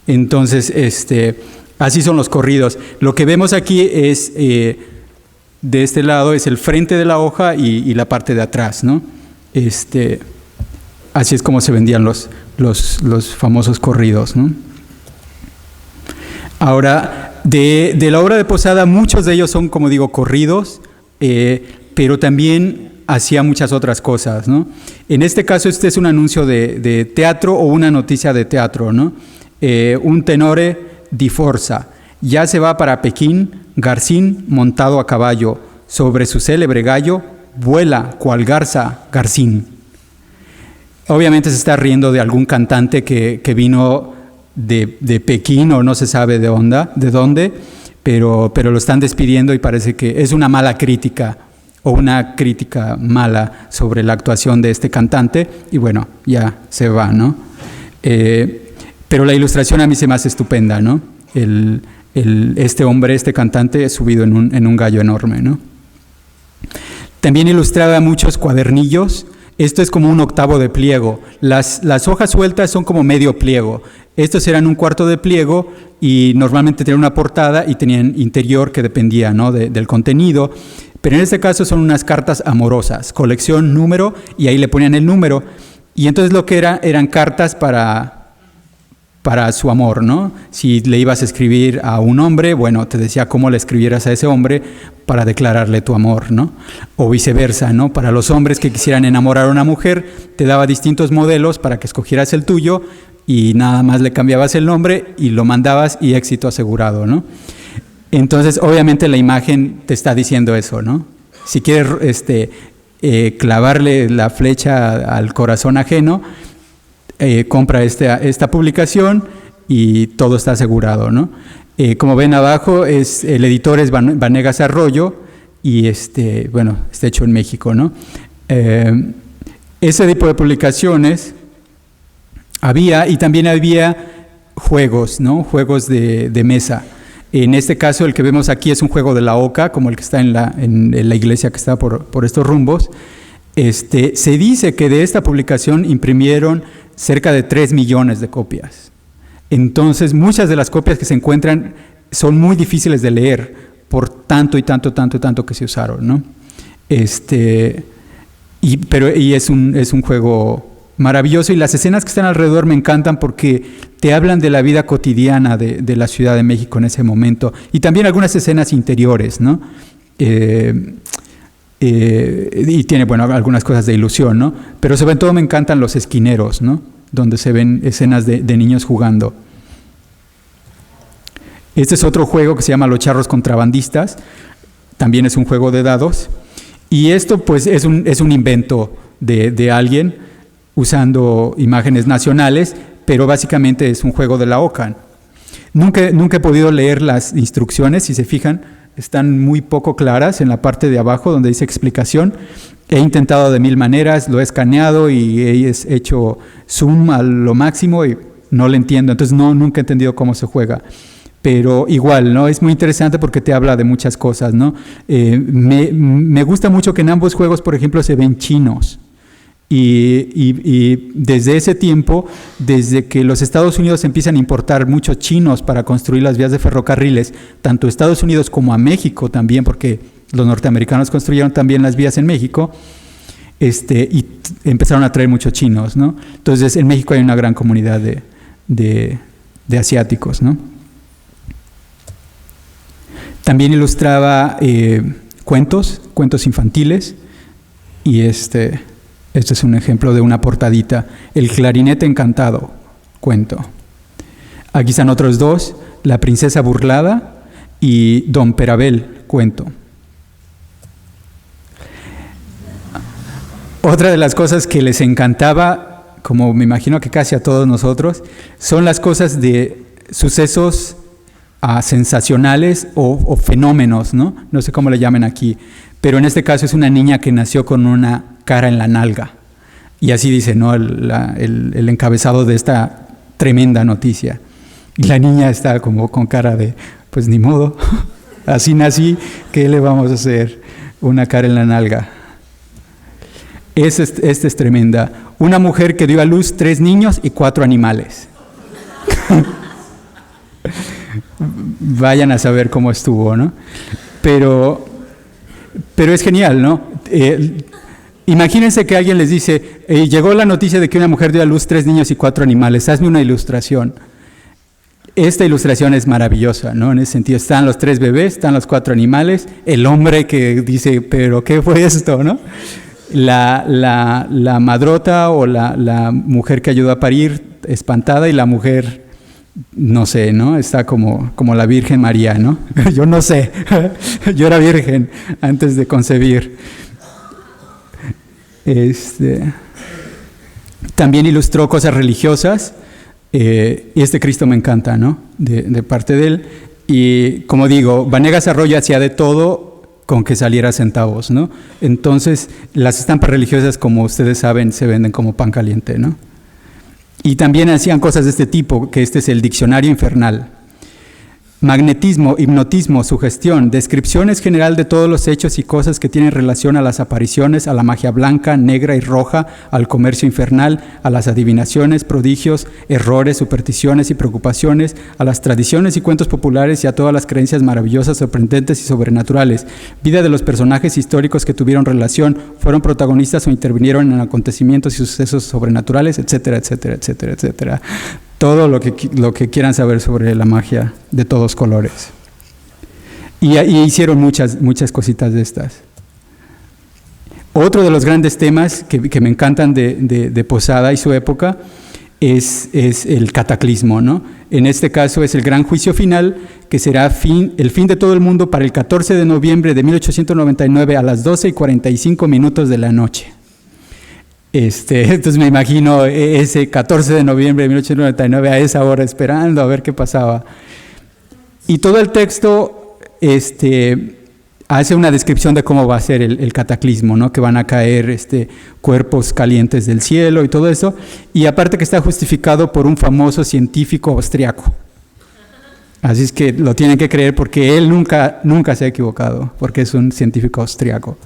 Entonces, así son los corridos. Lo que vemos aquí es, de este lado, es el frente de la hoja y la parte de atrás, ¿no? Así es como se vendían los famosos corridos, ¿no? Ahora, de la obra de Posada, muchos de ellos son, como digo, corridos, pero también hacía muchas otras cosas, ¿no? En este caso, este es un anuncio de teatro o una noticia de teatro, ¿no? Un tenore di forza, ya se va para Pekín, Garcín montado a caballo, sobre su célebre gallo, vuela cual garza Garcín. Obviamente se está riendo de algún cantante que vino de Pekín o no se sabe de dónde, pero lo están despidiendo y parece que es una mala crítica o una crítica mala sobre la actuación de este cantante y bueno, ya se va, ¿no? Pero la ilustración a mí se me hace estupenda, ¿no? Este hombre, este cantante, subido en un gallo enorme, ¿no? También ilustraba muchos cuadernillos. Esto es como un octavo de pliego. Las hojas sueltas son como medio pliego. Estos eran un cuarto de pliego y normalmente tenían una portada y tenían interior que dependía, ¿no? del contenido. Pero en este caso son unas cartas amorosas, colección, número, y ahí le ponían el número. Y entonces lo que eran cartas para su amor, ¿no? Si le ibas a escribir a un hombre, bueno, te decía cómo le escribieras a ese hombre para declararle tu amor, ¿no? O viceversa, ¿no? Para los hombres que quisieran enamorar a una mujer, te daba distintos modelos para que escogieras el tuyo y nada más le cambiabas el nombre y lo mandabas y éxito asegurado, ¿no? Entonces, obviamente la imagen te está diciendo eso, ¿no? Si quieres clavarle la flecha al corazón ajeno, compra esta publicación y todo está asegurado, ¿no? Como ven abajo, el editor es Vanegas Arroyo y bueno, está hecho en México, ¿no? Ese tipo de publicaciones había, y también había juegos, ¿no? Juegos de mesa. En este caso, el que vemos aquí es un juego de la oca, como el que está en la iglesia que está por estos rumbos. Se dice que de esta publicación imprimieron cerca de 3 millones de copias. Entonces, muchas de las copias que se encuentran son muy difíciles de leer por tanto y tanto que se usaron, ¿no? Y es un juego maravilloso y las escenas que están alrededor me encantan porque te hablan de la vida cotidiana de la Ciudad de México en ese momento y también algunas escenas interiores, ¿no? Y tiene, bueno, algunas cosas de ilusión, ¿no? Pero sobre todo me encantan los esquineros, ¿no? Donde se ven escenas de niños jugando. Este es otro juego que se llama Los Charros Contrabandistas. También es un juego de dados. Y esto, pues, es un invento de alguien usando imágenes nacionales, pero básicamente es un juego de la OCA. Nunca he podido leer las instrucciones, si se fijan, están muy poco claras en la parte de abajo donde dice explicación. He intentado de 1000 maneras, lo he escaneado y he hecho zoom a lo máximo y no lo entiendo, entonces nunca he entendido cómo se juega. Pero igual, ¿no? Es muy interesante porque te habla de muchas cosas, ¿no? Me gusta mucho que en ambos juegos, por ejemplo, se ven chinos. Y desde ese tiempo, desde que los Estados Unidos empiezan a importar muchos chinos para construir las vías de ferrocarriles, tanto a Estados Unidos como a México también, porque los norteamericanos construyeron también las vías en México, y empezaron a traer muchos chinos, ¿no? Entonces, en México hay una gran comunidad de asiáticos, ¿no? También ilustraba cuentos infantiles, y este es un ejemplo de una portadita. El clarinete encantado, cuento. Aquí están otros dos, La princesa burlada y Don Perabel, cuento. Otra de las cosas que les encantaba, como me imagino que casi a todos nosotros, son las cosas de sucesos sensacionales o fenómenos, ¿no? No sé cómo le llaman aquí, pero en este caso es una niña que nació con una cara en la nalga. Y así dice, ¿no?, el encabezado de esta tremenda noticia. Y la niña está como con cara de, pues ni modo, así nací, ¿qué le vamos a hacer? Una cara en la nalga. Esta es tremenda. Una mujer que dio a luz 3 niños y 4 animales. Vayan a saber cómo estuvo, ¿no? Pero es genial, ¿no? Imagínense que alguien les dice, llegó la noticia de que una mujer dio a luz 3 niños y 4 animales, hazme una ilustración. Esta ilustración es maravillosa, ¿no? En ese sentido, están los 3 bebés, están los 4 animales, el hombre que dice, ¿pero qué fue esto, no? La madrota o la mujer que ayudó a parir, espantada, y la mujer, no sé, ¿no? Está como la Virgen María, ¿no? Yo no sé, yo era virgen antes de concebir. También ilustró cosas religiosas, y este Cristo me encanta, ¿no? De parte de él. Y como digo, Vanegas Arroyo hacía de todo con que saliera centavos, ¿no? Entonces, las estampas religiosas, como ustedes saben, se venden como pan caliente, ¿no? Y también hacían cosas de este tipo, que este es el Diccionario Infernal. Magnetismo, hipnotismo, sugestión, descripciones general de todos los hechos y cosas que tienen relación a las apariciones, a la magia blanca, negra y roja, al comercio infernal, a las adivinaciones, prodigios, errores, supersticiones y preocupaciones, a las tradiciones y cuentos populares y a todas las creencias maravillosas, sorprendentes y sobrenaturales. Vida de los personajes históricos que tuvieron relación, fueron protagonistas o intervinieron en acontecimientos y sucesos sobrenaturales, etcétera, etcétera, etcétera, etcétera. Todo lo que quieran saber sobre la magia de todos colores. Y hicieron muchas cositas de estas. Otro de los grandes temas que me encantan de Posada y su época es el cataclismo, ¿no? En este caso es el gran juicio final, que será el fin de todo el mundo para el 14 de noviembre de 1899 a las 12:45 de la noche. Entonces me imagino ese 14 de noviembre de 1899 a esa hora esperando a ver qué pasaba. Y todo el texto hace una descripción de cómo va a ser el cataclismo, ¿no? Que van a caer cuerpos calientes del cielo y todo eso. Y aparte que está justificado por un famoso científico austriaco. Así es que lo tienen que creer porque él nunca se ha equivocado, porque es un científico austriaco.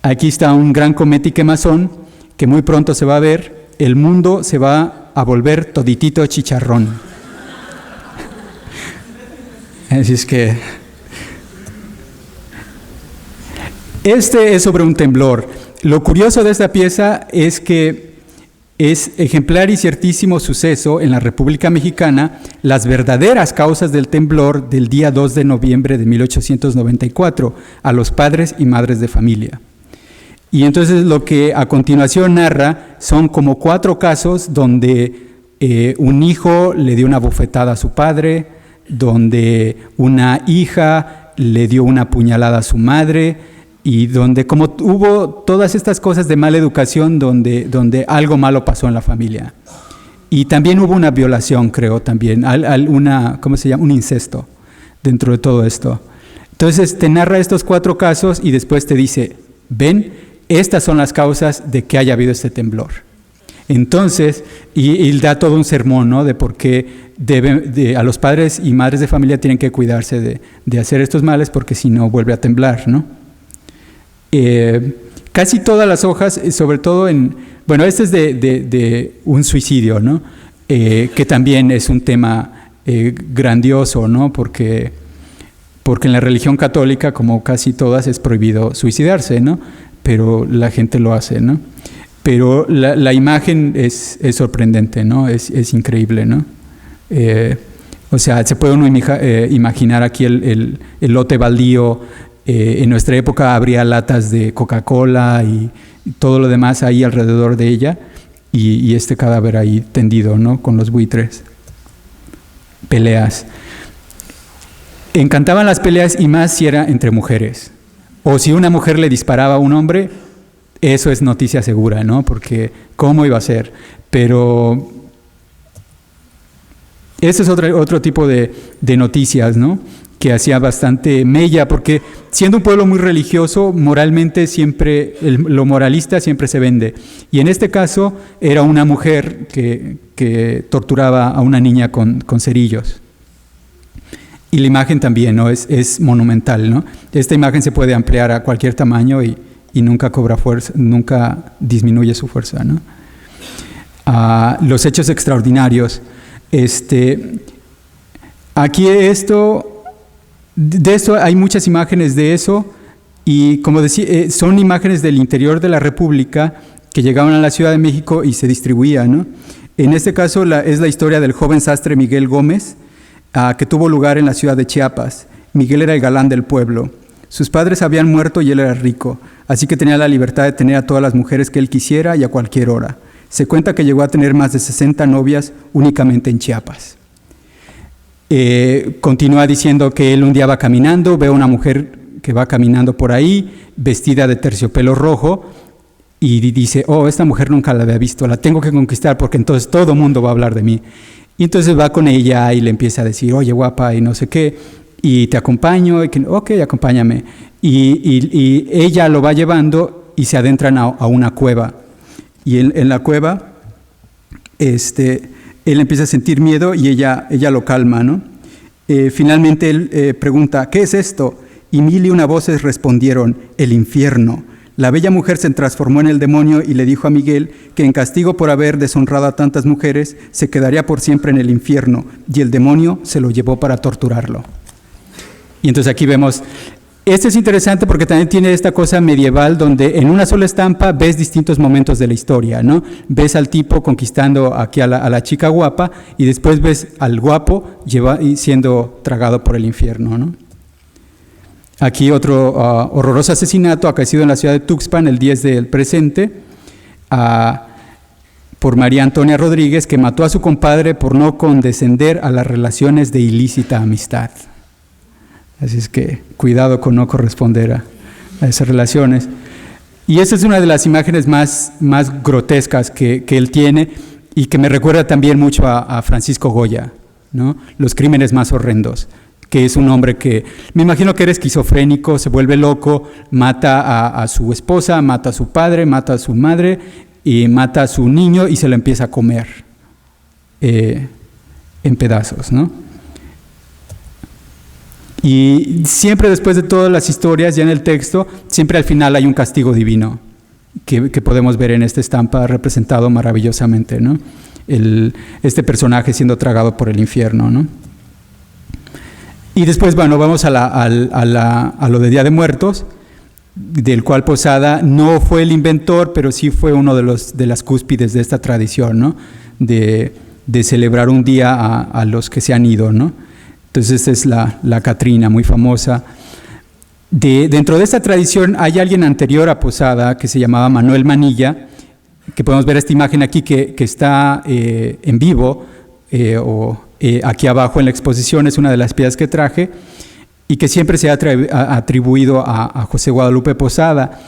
Aquí está un gran cometa y quemazón que muy pronto se va a ver, el mundo se va a volver toditito chicharrón. Así es que es sobre un temblor. Lo curioso de esta pieza es que es ejemplar y ciertísimo suceso en la República Mexicana las verdaderas causas del temblor del día 2 de noviembre de 1894 a los padres y madres de familia. Y entonces lo que a continuación narra son como 4 casos donde un hijo le dio una bofetada a su padre, donde una hija le dio una puñalada a su madre, y donde como hubo todas estas cosas de mala educación, donde algo malo pasó en la familia. Y también hubo una violación, creo, también, ¿cómo se llama? Un incesto dentro de todo esto. Entonces te narra estos 4 casos y después te dice, ven, estas son las causas de que haya habido este temblor. Entonces, y da todo un sermón, ¿no? De por qué a los padres y madres de familia tienen que cuidarse de hacer estos males, porque si no vuelve a temblar, ¿no? Casi todas las hojas, sobre todo este es de un suicidio, ¿no? Que también es un tema grandioso, ¿no? Porque en la religión católica, como casi todas, es prohibido suicidarse, ¿no? Pero la gente lo hace, ¿no? Pero la imagen es sorprendente, ¿no? Es increíble, ¿no? O sea, se puede uno imaginar aquí el lote baldío. En nuestra época habría latas de Coca-Cola y todo lo demás ahí alrededor de ella, y este cadáver ahí tendido, ¿no? Con los buitres. Peleas. Encantaban las peleas, y más si era entre mujeres. O si una mujer le disparaba a un hombre, eso es noticia segura, ¿no? Porque ¿cómo iba a ser? Pero ese es otro tipo de noticias, ¿no? Que hacía bastante mella, porque siendo un pueblo muy religioso, moralmente siempre, lo moralista siempre se vende. Y en este caso era una mujer que torturaba a una niña con cerillos. Y la imagen también, ¿no? Es monumental, ¿no? Esta imagen se puede ampliar a cualquier tamaño y nunca cobra fuerza, nunca disminuye su fuerza, ¿no? Los hechos extraordinarios. Aquí de esto hay muchas imágenes de eso, y como decía, son imágenes del interior de la República que llegaban a la Ciudad de México y se distribuían, ¿no? En este caso es la historia del joven sastre Miguel Gómez, que tuvo lugar en la ciudad de Chiapas. Miguel era el galán del pueblo. Sus padres habían muerto y él era rico, así que tenía la libertad de tener a todas las mujeres que él quisiera y a cualquier hora. Se cuenta que llegó a tener más de 60 novias únicamente en Chiapas. Continúa diciendo que él un día va caminando, ve a una mujer que va caminando por ahí, vestida de terciopelo rojo, y dice, esta mujer nunca la había visto, la tengo que conquistar porque entonces todo el mundo va a hablar de mí. Y entonces va con ella y le empieza a decir, oye guapa, y no sé qué, y te acompaño, y que, ok, acompáñame. Y ella lo va llevando y se adentran a una cueva. Y en la cueva, él empieza a sentir miedo y ella lo calma, ¿no? Finalmente él pregunta, ¿qué es esto? Y 1001 voces respondieron, el infierno. La bella mujer se transformó en el demonio y le dijo a Miguel que en castigo por haber deshonrado a tantas mujeres, se quedaría por siempre en el infierno, y el demonio se lo llevó para torturarlo. Y entonces aquí vemos, este es interesante porque también tiene esta cosa medieval donde en una sola estampa ves distintos momentos de la historia, ¿no? Ves al tipo conquistando aquí a la chica guapa, y después ves al guapo siendo tragado por el infierno, ¿no? Aquí otro horroroso asesinato acaecido en la ciudad de Tuxpan el 10 del presente, por María Antonia Rodríguez, que mató a su compadre por no condescender a las relaciones de ilícita amistad. Así es que cuidado con no corresponder a esas relaciones. Y esa es una de las imágenes más grotescas que él tiene, y que me recuerda también mucho a Francisco Goya, ¿no? Los crímenes más horrendos, que es un hombre que, me imagino que era esquizofrénico, se vuelve loco, mata a su esposa, mata a su padre, mata a su madre y mata a su niño y se lo empieza a comer en pedazos, ¿no? Y siempre después de todas las historias, ya en el texto, siempre al final hay un castigo divino que podemos ver en esta estampa representado maravillosamente, ¿no? Este personaje siendo tragado por el infierno, ¿no? Y después, bueno, vamos a lo de Día de Muertos, del cual Posada no fue el inventor, pero sí fue uno de las cúspides de esta tradición, ¿no? De celebrar un día a los que se han ido, ¿no? Entonces esta es la Catrina, muy famosa. Dentro de esta tradición hay alguien anterior a Posada que se llamaba Manuel Manilla, que podemos ver esta imagen aquí que está en vivo, aquí abajo en la exposición, es una de las piezas que traje, y que siempre se ha atribuido a José Guadalupe Posada.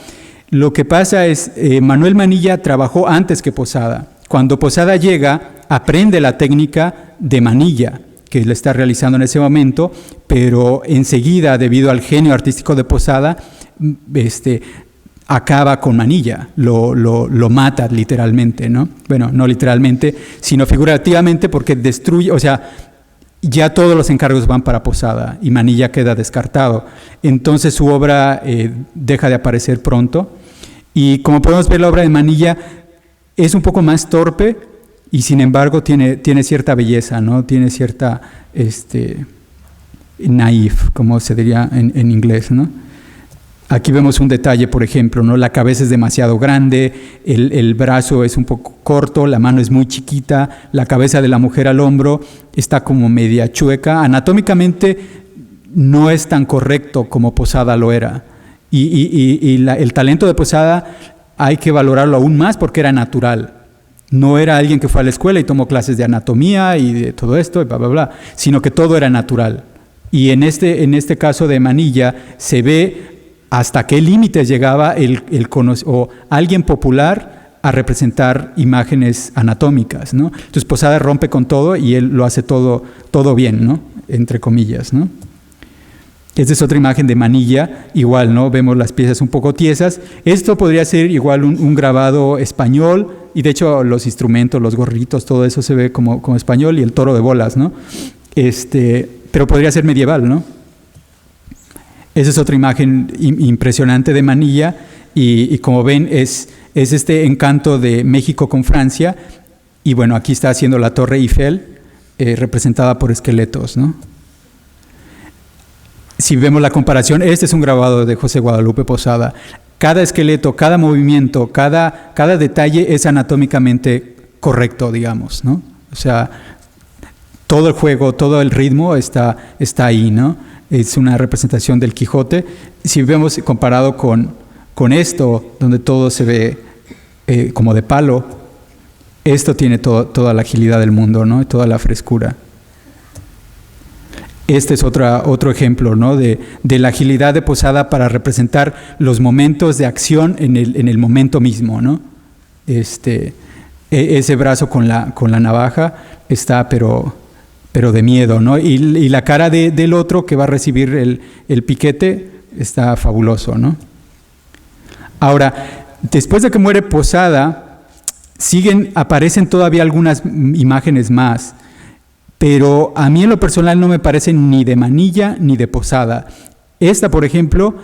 Lo que pasa es, Manuel Manilla trabajó antes que Posada. Cuando Posada llega, aprende la técnica de Manilla, que le está realizando en ese momento, pero enseguida, debido al genio artístico de Posada, acaba con Manilla, lo mata literalmente, ¿no? Bueno, no literalmente, sino figurativamente, porque destruye, o sea, ya todos los encargos van para Posada y Manilla queda descartado. Entonces su obra deja de aparecer pronto, y como podemos ver, la obra de Manilla es un poco más torpe y sin embargo tiene cierta belleza, ¿no? Tiene cierta naif, como se diría en inglés, ¿no? Aquí vemos un detalle, por ejemplo, ¿no? La cabeza es demasiado grande, el brazo es un poco corto, la mano es muy chiquita, la cabeza de la mujer al hombro está como media chueca. Anatómicamente no es tan correcto como Posada lo era. El talento de Posada hay que valorarlo aún más porque era natural. No era alguien que fue a la escuela y tomó clases de anatomía y de todo esto, y bla, bla, bla, sino que todo era natural. Y en este caso de Manilla se ve hasta qué límites llegaba o alguien popular a representar imágenes anatómicas, ¿no? Entonces Posada rompe con todo y él lo hace todo bien, ¿no? Entre comillas, ¿no? Esta es otra imagen de Manilla, igual, ¿no? Vemos las piezas un poco tiesas. Esto podría ser igual un grabado español, y de hecho los instrumentos, los gorritos, todo eso se ve como español, y el toro de bolas, ¿no? Pero podría ser medieval, ¿no? Esa es otra imagen impresionante de Manilla, y como ven es este encanto de México con Francia, y bueno, aquí está haciendo la Torre Eiffel, representada por esqueletos, ¿no? Si vemos la comparación, este es un grabado de José Guadalupe Posada. Cada esqueleto, cada movimiento, cada detalle es anatómicamente correcto, digamos, ¿no? O sea, todo el juego, todo el ritmo está ahí, ¿no? Es una representación del Quijote. Si vemos comparado con esto, donde todo se ve como de palo, esto tiene toda la agilidad del mundo, ¿no? Y toda la frescura. Este es otro ejemplo, ¿no? de la agilidad de Posada para representar los momentos de acción en el momento mismo, ¿no? Ese brazo con la navaja está pero de miedo, ¿no? Y la cara del otro que va a recibir el piquete está fabuloso, ¿no? Ahora, después de que muere Posada, aparecen todavía algunas imágenes más. Pero a mí en lo personal no me parecen ni de Manilla ni de Posada. Esta, por ejemplo,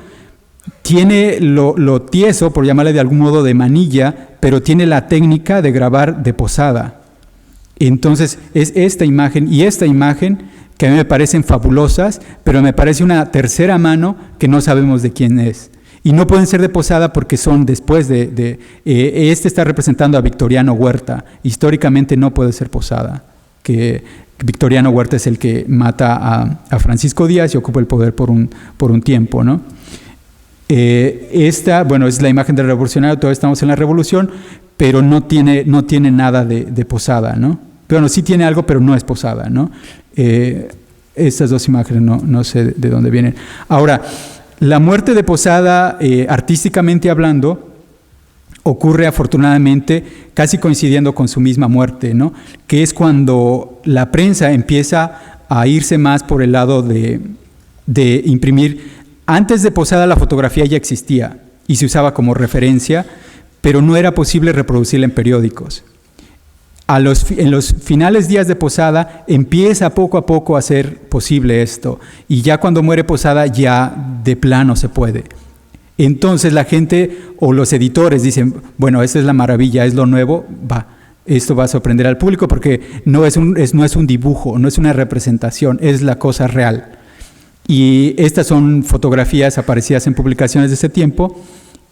tiene lo tieso, por llamarle de algún modo, de Manilla, pero tiene la técnica de grabar de Posada. Entonces es esta imagen y esta imagen que a mí me parecen fabulosas, pero me parece una tercera mano que no sabemos de quién es. Y no pueden ser de Posada porque son después este está representando a Victoriano Huerta. Históricamente no puede ser Posada, que Victoriano Huerta es el que mata a Francisco Díaz y ocupa el poder por un tiempo, ¿no? Esta, bueno, es la imagen del revolucionario, todavía estamos en la revolución, pero no tiene nada de Posada, ¿no? Bueno, sí tiene algo, pero no es Posada, ¿no? Estas dos imágenes no sé de dónde vienen. Ahora, la muerte de Posada, artísticamente hablando, ocurre afortunadamente casi coincidiendo con su misma muerte, ¿no? Que es cuando la prensa empieza a irse más por el lado de imprimir. Antes de Posada la fotografía ya existía y se usaba como referencia, pero no era posible reproducirla en periódicos. En los finales días de Posada empieza poco a poco a ser posible esto, y ya cuando muere Posada ya de plano se puede. Entonces la gente o los editores dicen, bueno, esta es la maravilla, es lo nuevo, esto va a sorprender al público porque no es un dibujo, no es una representación, es la cosa real. Y estas son fotografías aparecidas en publicaciones de ese tiempo,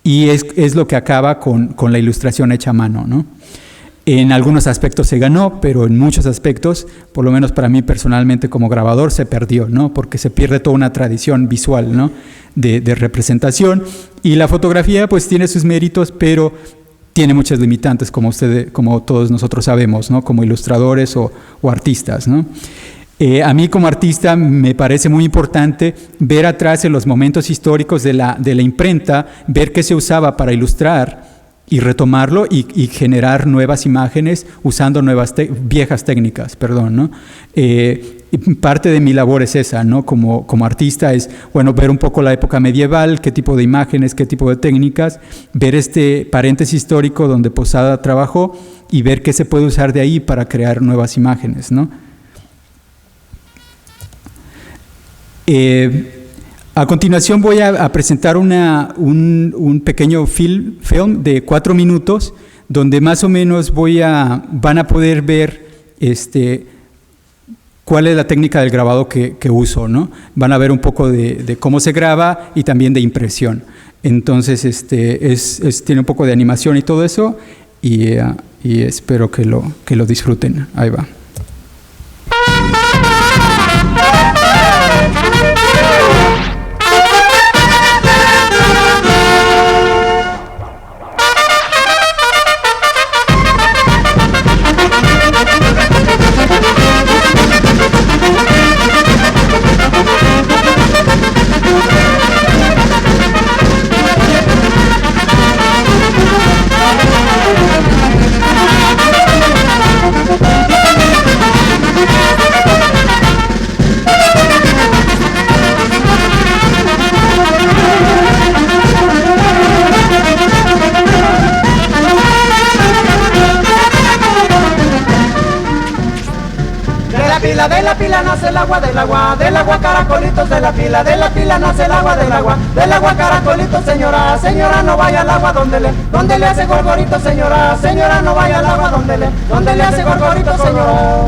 y es lo que acaba con la ilustración hecha a mano, ¿no? En algunos aspectos se ganó, pero en muchos aspectos, por lo menos para mí personalmente como grabador, se perdió, ¿no? Porque se pierde toda una tradición visual, ¿no? de representación. Y la fotografía pues tiene sus méritos, pero tiene muchas limitantes, como todos nosotros sabemos, ¿no? Como ilustradores o artistas, ¿no? A mí como artista me parece muy importante ver atrás en los momentos históricos de la imprenta, ver qué se usaba para ilustrar y retomarlo y generar nuevas imágenes usando viejas técnicas, ¿no? Parte de mi labor es esa, ¿no? Como artista es, bueno, ver un poco la época medieval, qué tipo de imágenes, qué tipo de técnicas, ver este paréntesis histórico donde Posada trabajó y ver qué se puede usar de ahí para crear nuevas imágenes, ¿no? A continuación voy a presentar un pequeño film de 4 minutos, donde más o menos van a poder ver cuál es la técnica del grabado que uso, ¿no? Van a ver un poco de cómo se graba y también de impresión. Entonces, tiene un poco de animación y todo eso, y espero que lo disfruten. Ahí va. De la pila nace el agua, del agua caracolitos, de la pila nace el agua, del agua caracolitos, señora, señora no vaya al agua donde le hace gorgorito, señora, señora no vaya al agua donde le hace gorgorito, señora.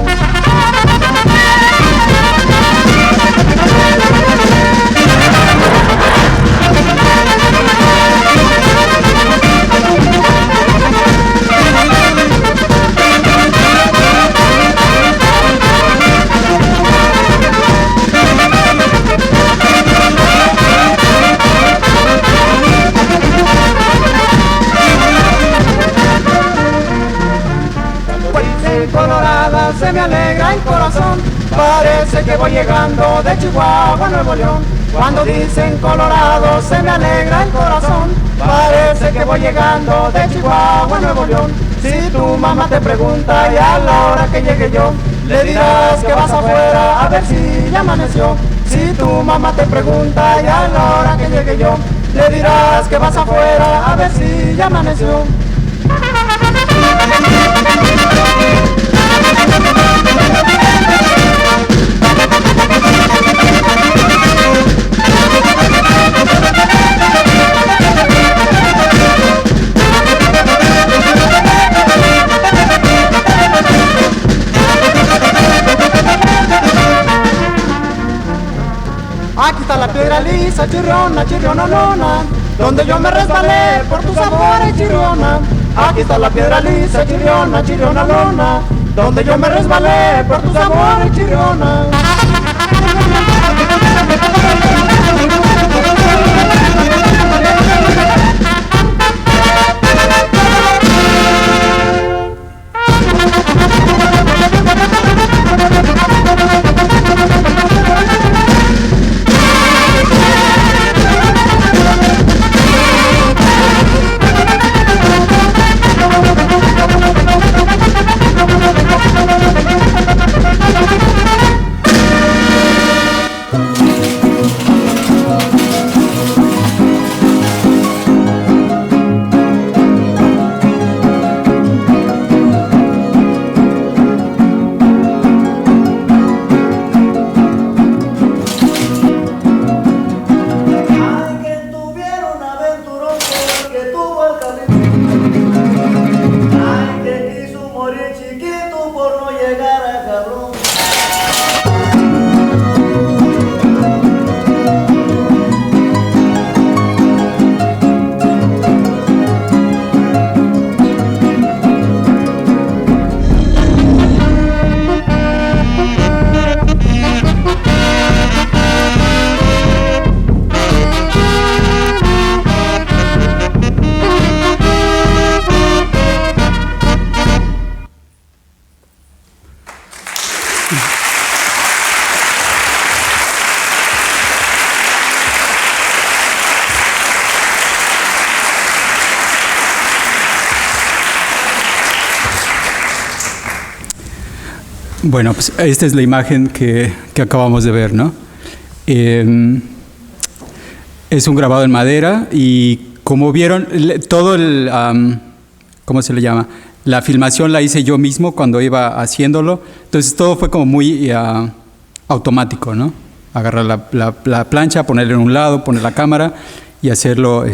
Colorada se me alegra el corazón, parece que voy llegando de Chihuahua a Nuevo León. Cuando dicen Colorado se me alegra el corazón, parece que voy llegando de Chihuahua a Nuevo León. Si tu mamá te pregunta y a la hora que llegue yo, le dirás que vas afuera a ver si ya amaneció. Si tu mamá te pregunta y a la hora que llegue yo, le dirás que vas afuera a ver si ya amaneció. Aquí está la piedra lisa, chirriona, chirriononona, donde yo me resbalé por tus sabores, chirriona. Aquí está la piedra lisa, chirriona, chirriononona, donde yo me resbalé por tus sabores, chirriona. Bueno, pues esta es la imagen que acabamos de ver, ¿no? Es un grabado en madera y como vieron, todo el, ¿cómo se le llama? La filmación la hice yo mismo cuando iba haciéndolo, entonces todo fue como muy automático, ¿no? Agarrar la plancha, ponerla en un lado, poner la cámara y hacerlo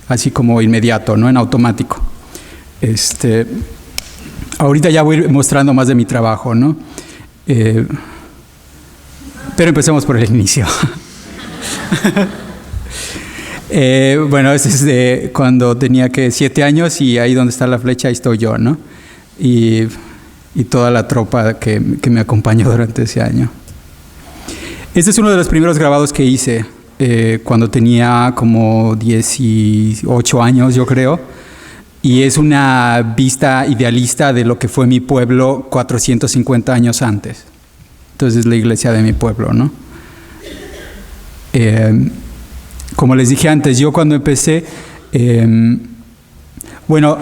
así como inmediato, ¿no? En automático. Ahorita ya voy mostrando más de mi trabajo, ¿no? Pero empecemos por el inicio. Bueno, ese es de cuando tenía 7 años y ahí donde está la flecha, ahí estoy yo, ¿no? Y toda la tropa que me acompañó durante ese año. Este es uno de los primeros grabados que hice cuando tenía como 18 años, yo creo. Y es una vista idealista de lo que fue mi pueblo 450 años antes. Entonces es la iglesia de mi pueblo, ¿no? Como les dije antes, yo cuando empecé, bueno,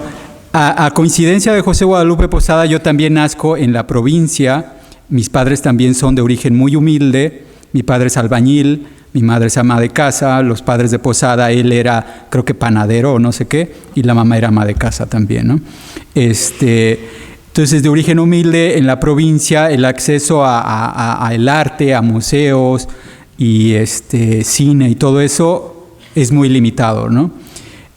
a coincidencia de José Guadalupe Posada, yo también nazco en la provincia. Mis padres también son de origen muy humilde. Mi padre es albañil, mi madre es ama de casa. Los padres de Posada, él era, creo que panadero o no sé qué, y la mamá era ama de casa también, ¿no? Entonces, de origen humilde, en la provincia, el acceso a el arte, a museos y cine y todo eso es muy limitado, ¿no?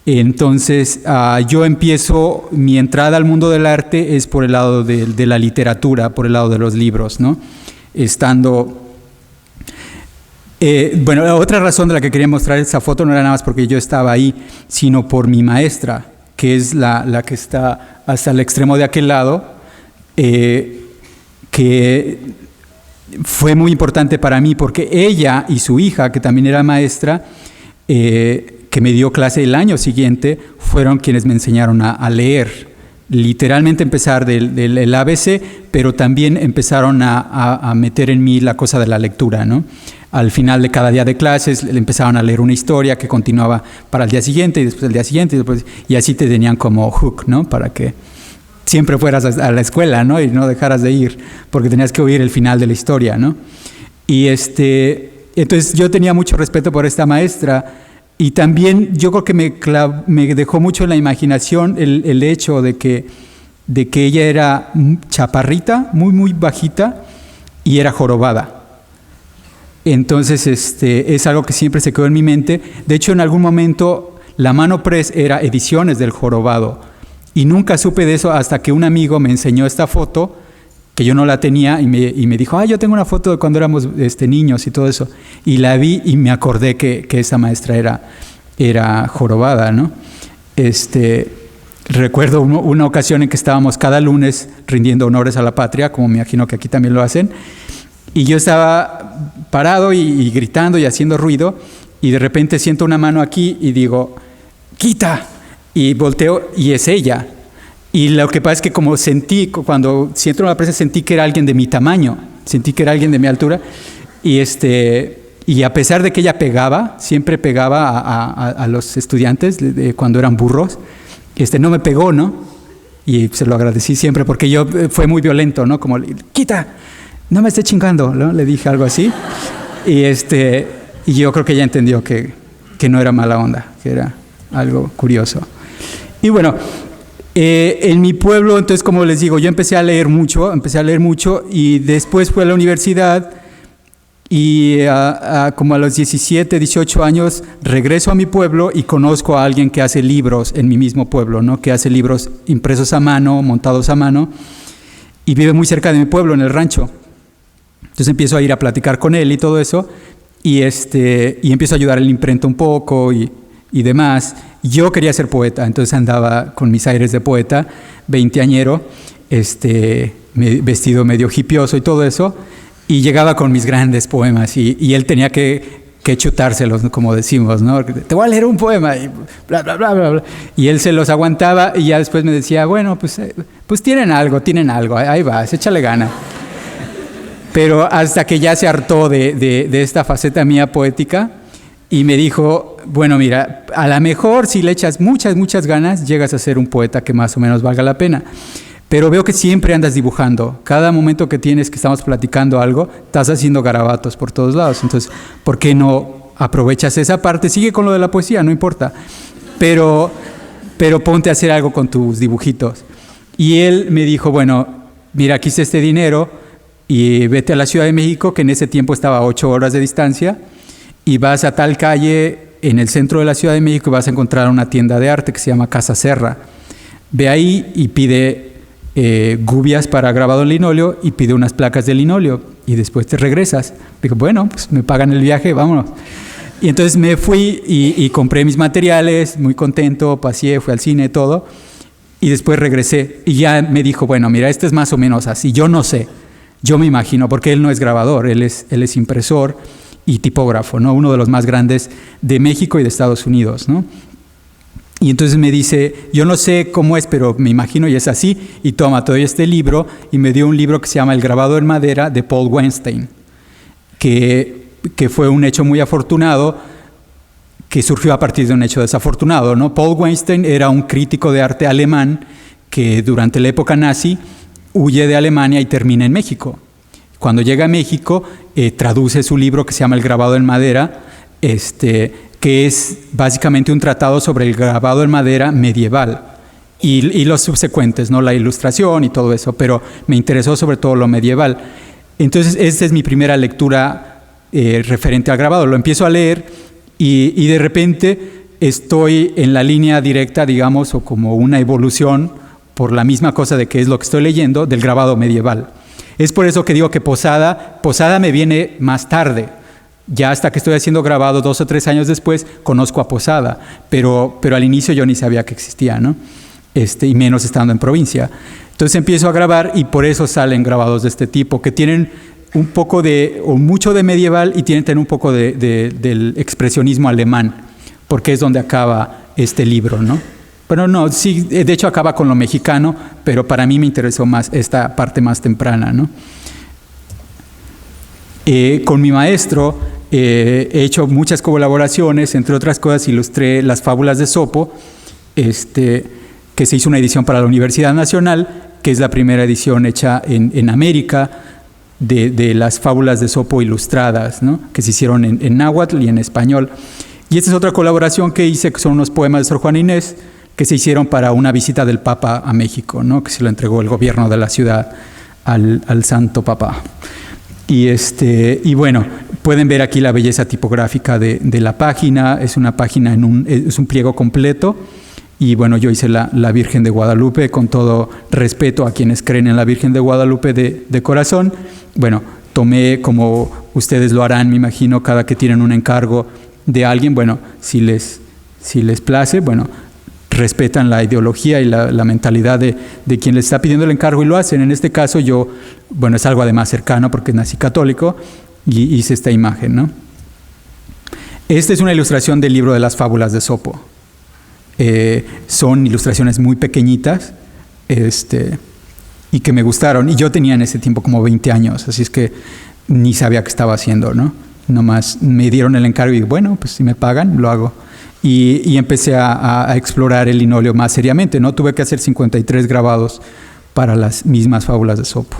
Entonces, yo empiezo, mi entrada al mundo del arte es por el lado de la literatura, por el lado de los libros, ¿no? Bueno, la otra razón de la que quería mostrar esa foto no era nada más porque yo estaba ahí, sino por mi maestra, que es la que está hasta el extremo de aquel lado, que fue muy importante para mí porque ella y su hija, que también era maestra, que me dio clase el año siguiente, fueron quienes me enseñaron a leer. Literalmente empezar del ABC, pero también empezaron a meter en mí la cosa de la lectura, ¿no? Al final de cada día de clases le empezaron a leer una historia que continuaba para el día siguiente y después el día siguiente y así te tenían como hook, ¿no? Para que siempre fueras a la escuela, ¿no? Y no dejaras de ir porque tenías que oír el final de la historia, ¿no? Y entonces yo tenía mucho respeto por esta maestra y también yo creo que me dejó mucho en la imaginación el hecho de que ella era chaparrita, muy muy bajita y era jorobada. Entonces es algo que siempre se quedó en mi mente. De hecho, en algún momento la Mano Press era ediciones del Jorobado y nunca supe de eso hasta que un amigo me enseñó esta foto que yo no la tenía y me dijo, yo tengo una foto de cuando éramos niños y todo eso, y la vi y me acordé que esa maestra era jorobada, ¿no? Recuerdo una ocasión en que estábamos cada lunes rindiendo honores a la patria, como me imagino que aquí también lo hacen. Y yo estaba parado y gritando y haciendo ruido y de repente siento una mano aquí y digo, ¡quita! Y volteo y es ella. Y lo que pasa es que como cuando siento una presa, sentí que era alguien de mi tamaño, sentí que era alguien de mi altura y a pesar de que ella siempre pegaba a los estudiantes cuando eran burros, no me pegó, ¿no? Y se lo agradecí siempre porque fue muy violento, ¿no? Como, ¡quita! No me esté chingando, ¿no? Le dije algo así. Y yo creo que ella entendió que no era mala onda, que era algo curioso. Y bueno, en mi pueblo, entonces, como les digo, yo empecé a leer mucho y después fui a la universidad y como a los 17, 18 años regreso a mi pueblo y conozco a alguien que hace libros en mi mismo pueblo, ¿no? Que hace libros impresos a mano, montados a mano y vive muy cerca de mi pueblo, en el rancho. Entonces empiezo a ir a platicar con él y todo eso, y empiezo a ayudar en la imprenta un poco y demás. Yo quería ser poeta, entonces andaba con mis aires de poeta, veinteañero, vestido medio hipioso y todo eso, y llegaba con mis grandes poemas, y él tenía que chutárselos, como decimos, ¿no? Te voy a leer un poema, y bla, bla, bla, bla, bla. Y él se los aguantaba, y ya después me decía, bueno, pues tienen algo, ahí vas, échale gana. Pero hasta que ya se hartó de esta faceta mía poética y me dijo, bueno, mira, a lo mejor si le echas muchas ganas, llegas a ser un poeta que más o menos valga la pena. Pero veo que siempre andas dibujando. Cada momento que estamos platicando algo, estás haciendo garabatos por todos lados. Entonces, ¿por qué no aprovechas esa parte? Sigue con lo de la poesía, no importa. Pero ponte a hacer algo con tus dibujitos. Y él me dijo, bueno, mira, aquí está este dinero, y vete a la Ciudad de México, que en ese tiempo estaba a 8 horas de distancia, y vas a tal calle en el centro de la Ciudad de México y vas a encontrar una tienda de arte que se llama Casa Serra. Ve ahí y pide gubias para grabado en linóleo y pide unas placas de linóleo y después te regresas. Digo, bueno, pues me pagan el viaje, vámonos. Y entonces me fui y compré mis materiales, muy contento, paseé, fui al cine, todo. Y después regresé y ya me dijo, bueno, mira, esto es más o menos así. Yo no sé, yo me imagino, porque él no es grabador, él es impresor y tipógrafo, ¿no? Uno de los más grandes de México y de Estados Unidos, ¿no? Y entonces me dice, yo no sé cómo es, pero me imagino y es así. Y toma, te doy este libro y me dio un libro que se llama El grabado en madera de Paul Weinstein, que fue un hecho muy afortunado, que surgió a partir de un hecho desafortunado, ¿no? Paul Weinstein era un crítico de arte alemán que durante la época nazi huye de Alemania y termina en México. Cuando llega a México, traduce su libro que se llama El grabado en madera, que es básicamente un tratado sobre el grabado en madera medieval y los subsecuentes, ¿no? La ilustración y todo eso, pero me interesó sobre todo lo medieval. Entonces, esta es mi primera lectura referente al grabado. Lo empiezo a leer y de repente estoy en la línea directa, digamos, o como una evolución por la misma cosa de que es lo que estoy leyendo, del grabado medieval. Es por eso que digo que Posada me viene más tarde. Ya hasta que estoy haciendo grabado 2 o 3 años después, conozco a Posada, pero al inicio yo ni sabía que existía, ¿no? Y menos estando en provincia. Entonces empiezo a grabar y por eso salen grabados de este tipo, que tienen un poco o mucho de medieval y tienen un poco del expresionismo alemán, porque es donde acaba este libro, ¿no? Bueno, no, sí, de hecho acaba con lo mexicano, pero para mí me interesó más esta parte más temprana, ¿no? Con mi maestro he hecho muchas colaboraciones, entre otras cosas ilustré las fábulas de Sopo, que se hizo una edición para la Universidad Nacional, que es la primera edición hecha en América de las fábulas de Sopo ilustradas, ¿no? Que se hicieron en náhuatl y en español. Y esta es otra colaboración que hice, que son unos poemas de Sor Juana Inés, que se hicieron para una visita del Papa a México, ¿no? Que se lo entregó el gobierno de la ciudad al Santo Papa. Y bueno, pueden ver aquí la belleza tipográfica de la página. Es una página, es un pliego completo. Y bueno, yo hice la Virgen de Guadalupe con todo respeto a quienes creen en la Virgen de Guadalupe de corazón. Bueno, tomé, como ustedes lo harán, me imagino, cada que tienen un encargo de alguien, bueno, si les place, bueno, respetan la ideología y la mentalidad de quien les está pidiendo el encargo y lo hacen. En este caso yo, bueno, es algo además cercano porque nací católico y hice esta imagen, ¿no? Esta es una ilustración del libro de las fábulas de Sopo. Son ilustraciones muy pequeñitas y que me gustaron. Y yo tenía en ese tiempo como 20 años, así es que ni sabía qué estaba haciendo, ¿no? Nomás me dieron el encargo y dije, bueno, pues si me pagan, lo hago. Y empecé a explorar el linóleo más seriamente, ¿no? Tuve que hacer 53 grabados para las mismas fábulas de Sopo.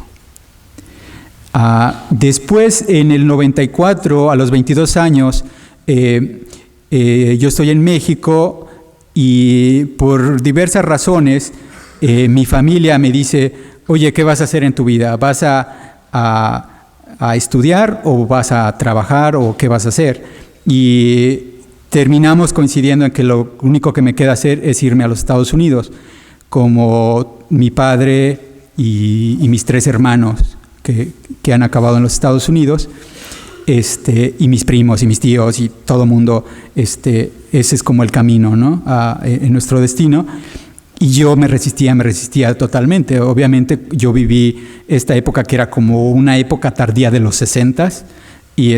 Después, en el 94, a los 22 años, yo estoy en México y por diversas razones mi familia me dice, oye, ¿qué vas a hacer en tu vida? ¿Vas a estudiar o vas a trabajar o qué vas a hacer? Y terminamos coincidiendo en que lo único que me queda hacer es irme a los Estados Unidos, como mi padre y mis 3 hermanos que han acabado en los Estados Unidos, y mis primos y mis tíos y todo mundo, ese es como el camino, ¿no? En nuestro destino. Y yo me resistía totalmente. Obviamente yo viví esta época que era como una época tardía de los 60s y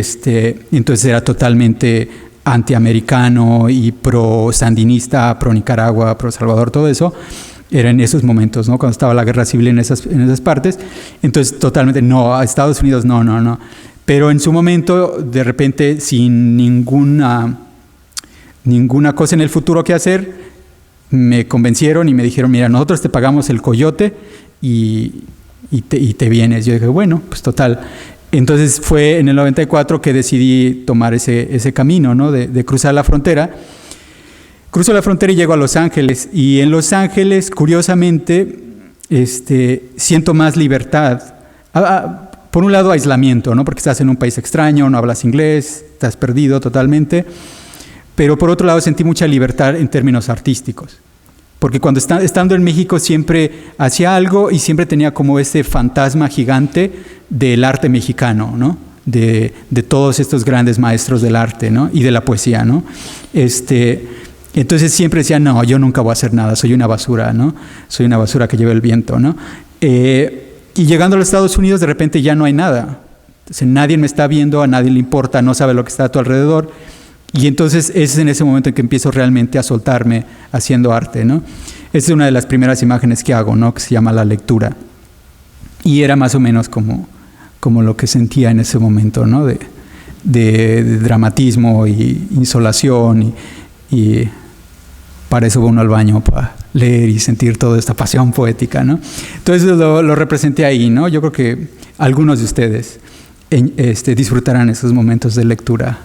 entonces era totalmente antiamericano y pro-sandinista, pro-Nicaragua, pro-Salvador, todo eso. Era en esos momentos, ¿no? Cuando estaba la guerra civil en esas partes. Entonces totalmente no, a Estados Unidos no. Pero en su momento, de repente, sin ninguna cosa en el futuro que hacer, me convencieron y me dijeron, mira, nosotros te pagamos el coyote y te vienes. Yo dije, bueno, pues total. Entonces fue en el 94 que decidí tomar ese camino, ¿no? De cruzar la frontera. Cruzo la frontera y llego a Los Ángeles. Y en Los Ángeles, curiosamente, siento más libertad. Por un lado, aislamiento, ¿no? Porque estás en un país extraño, no hablas inglés, estás perdido totalmente. Pero por otro lado, sentí mucha libertad en términos artísticos. porque cuando estando en México siempre hacía algo y siempre tenía como ese fantasma gigante del arte mexicano, ¿no? De todos estos grandes maestros del arte, ¿no? Y de la poesía, ¿no? Entonces siempre decía, no, yo nunca voy a hacer nada, soy una basura, ¿no? Soy una basura que lleva el viento, ¿no? Y llegando a los Estados Unidos, de repente ya no hay nada. Entonces, nadie me está viendo, a nadie le importa, no sabe lo que está a tu alrededor. Y entonces es en ese momento en que empiezo realmente a soltarme haciendo arte, ¿no? Esa es una de las primeras imágenes que hago, ¿no? Que se llama La Lectura. Y era más o menos como lo que sentía en ese momento, ¿no? De dramatismo y insolación y para eso va uno al baño, para leer y sentir toda esta pasión poética, ¿no? Entonces lo representé ahí, ¿no? Yo creo que algunos de ustedes disfrutarán esos momentos de lectura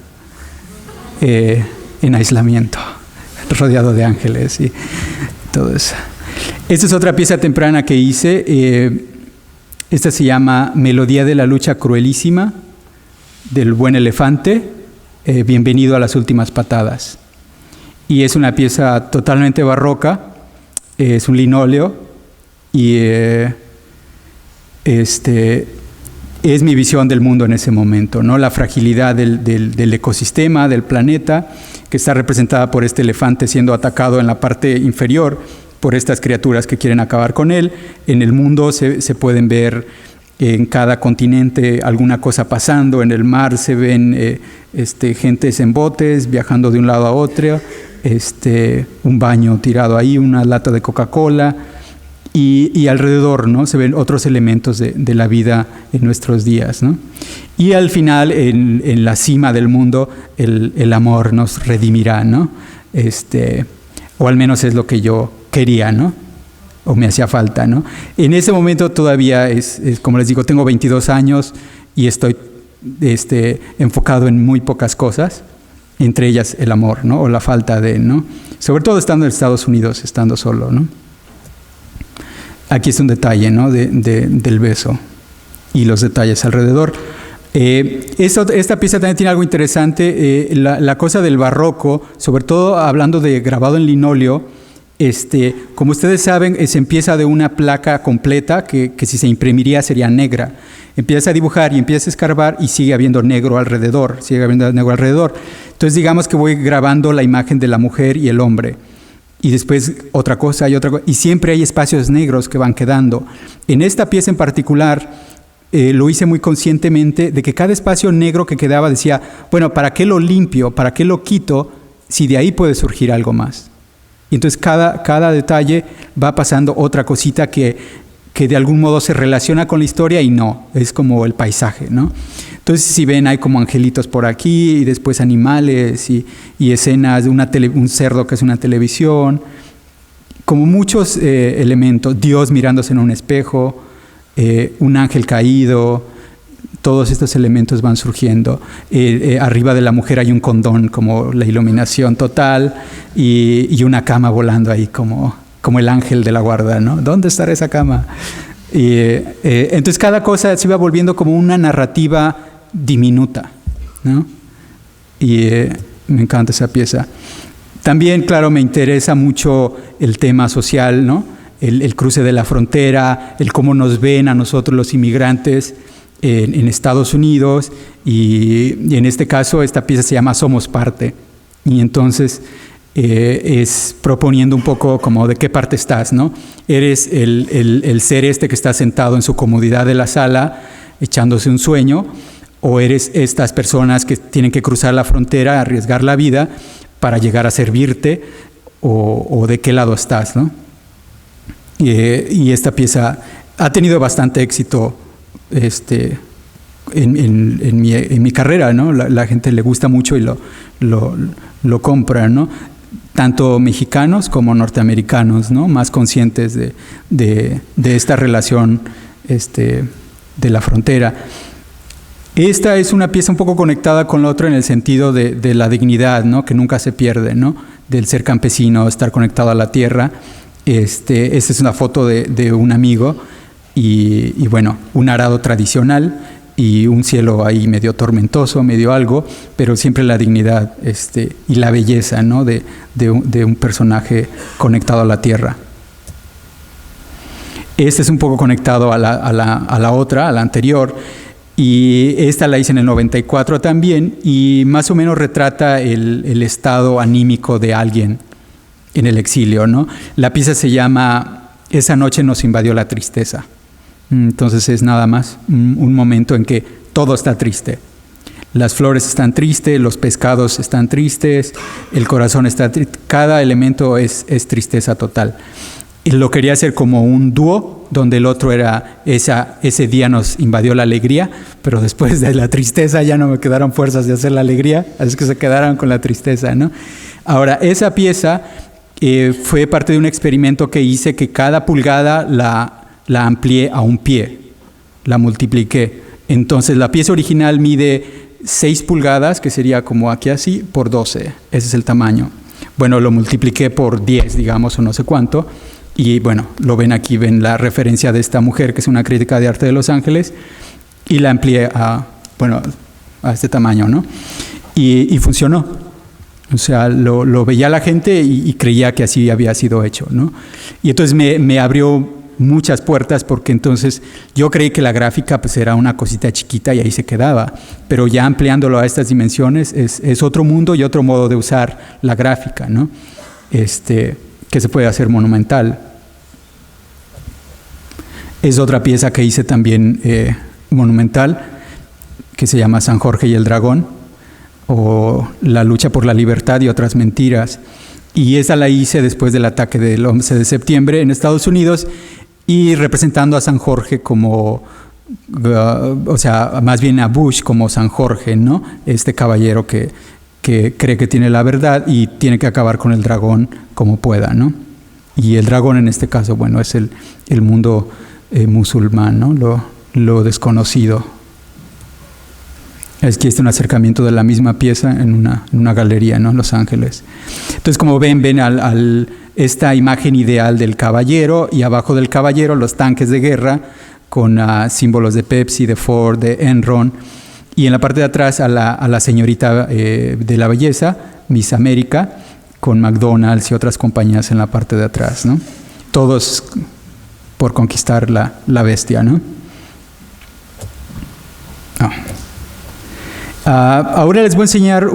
en aislamiento, rodeado de ángeles y todo eso. Esta es otra pieza temprana que hice. Esta se llama Melodía de la lucha cruelísima, del buen elefante, bienvenido a las últimas patadas. Y es una pieza totalmente barroca, es un linóleo y es mi visión del mundo en ese momento, ¿no? La fragilidad del ecosistema, del planeta, que está representada por este elefante siendo atacado en la parte inferior por estas criaturas que quieren acabar con él. En el mundo se pueden ver en cada continente alguna cosa pasando, en el mar se ven gentes en botes viajando de un lado a otro, un baño tirado ahí, una lata de Coca-Cola, y alrededor, ¿no? Se ven otros elementos de la vida en nuestros días, ¿no? Y al final, en la cima del mundo, el amor nos redimirá, ¿no? O al menos es lo que yo quería, ¿no? O me hacía falta, ¿no? En ese momento todavía es como les digo, tengo 22 años y estoy enfocado en muy pocas cosas, entre ellas el amor, ¿no? O la falta de, ¿no? Sobre todo estando en Estados Unidos, estando solo, ¿no? Aquí es un detalle, ¿no? Del beso y los detalles alrededor. Esta pieza también tiene algo interesante, la cosa del barroco, sobre todo hablando de grabado en linóleo. Como ustedes saben, se empieza de una placa completa que si se imprimiría sería negra. Empieza a dibujar y empieza a escarbar y sigue habiendo negro alrededor, Entonces digamos que voy grabando la imagen de la mujer y el hombre. Y después otra cosa y otra cosa. Y siempre hay espacios negros que van quedando. En esta pieza en particular, lo hice muy conscientemente de que cada espacio negro que quedaba decía, bueno, ¿para qué lo limpio? ¿Para qué lo quito? Si de ahí puede surgir algo más. Y entonces cada detalle va pasando otra cosita que de algún modo se relaciona con la historia y no, es como el paisaje, ¿no? Entonces si ven hay como angelitos por aquí y después animales y escenas de un cerdo que es una televisión, como muchos elementos, Dios mirándose en un espejo, un ángel caído, todos estos elementos van surgiendo. Arriba de la mujer hay un condón como la iluminación total y una cama volando ahí como el ángel de la guarda, ¿no? ¿Dónde estará esa cama? Entonces cada cosa se iba volviendo como una narrativa diminuta, ¿no? Y me encanta esa pieza. También, claro, me interesa mucho el tema social, ¿no? El cruce de la frontera, el cómo nos ven a nosotros los inmigrantes en Estados Unidos y en este caso esta pieza se llama Somos Parte y entonces es proponiendo un poco como de qué parte estás, ¿no? Eres el ser que está sentado en su comodidad de la sala echándose un sueño, o eres estas personas que tienen que cruzar la frontera, arriesgar la vida para llegar a servirte, o de qué lado estás, ¿no? Y esta pieza ha tenido bastante éxito en mi carrera, ¿no? La gente le gusta mucho y lo compra, ¿no? Tanto mexicanos como norteamericanos, ¿no? Más conscientes de esta relación de la frontera. Esta es una pieza un poco conectada con la otra en el sentido de la dignidad, ¿no? Que nunca se pierde, ¿no? Del ser campesino, estar conectado a la tierra. Esta es una foto de un amigo y bueno, un arado tradicional. y un cielo ahí medio tormentoso, medio algo, pero siempre la dignidad y la belleza, ¿no? de un personaje conectado a la tierra. Este es un poco conectado a la otra, a la anterior, y esta la hice en el 94 también, y más o menos retrata el estado anímico de alguien en el exilio, ¿no? La pieza se llama Esa noche nos invadió la tristeza. Entonces es nada más un momento en que todo está triste. Las flores están tristes, los pescados están tristes, el corazón está triste, cada elemento es tristeza total. Y lo quería hacer como un dúo, donde el otro era ese día nos invadió la alegría, pero después de la tristeza ya no me quedaron fuerzas de hacer la alegría, así que se quedaron con la tristeza, ¿no? Ahora, esa pieza fue parte de un experimento que hice, que cada pulgada la amplié a un pie, la multipliqué. Entonces la pieza original mide 6 pulgadas, que sería como aquí así, por 12. Ese es el tamaño. Bueno, lo multipliqué por 10, digamos, o no sé cuánto. Y bueno, lo ven aquí, ven la referencia de esta mujer, que es una crítica de arte de Los Ángeles, y la amplié a este tamaño, ¿no? Y funcionó. O sea, lo veía la gente y creía que así había sido hecho, ¿no? Y entonces me abrió muchas puertas, porque entonces yo creí que la gráfica pues era una cosita chiquita y ahí se quedaba, pero ya ampliándolo a estas dimensiones es otro mundo y otro modo de usar la gráfica, ¿no? Que se puede hacer monumental. Es otra pieza que hice también monumental, que se llama San Jorge y el Dragón, o La lucha por la libertad y otras mentiras. Y esa la hice después del ataque del 11 de septiembre en Estados Unidos, y representando a San Jorge como, o sea, más bien a Bush como San Jorge, ¿no? Este caballero que cree que tiene la verdad y tiene que acabar con el dragón como pueda, ¿no? Y el dragón en este caso, bueno, es el mundo musulmán, ¿no? Lo desconocido. Aquí está un acercamiento de la misma pieza en una galería, ¿no? En Los Ángeles. Entonces, como ven esta imagen ideal del caballero, y abajo del caballero los tanques de guerra con símbolos de Pepsi, de Ford, de Enron, y en la parte de atrás a la señorita de la belleza, Miss América, con McDonald's y otras compañías en la parte de atrás, ¿no? Todos por conquistar la bestia, ¿no? Ahora les voy a enseñar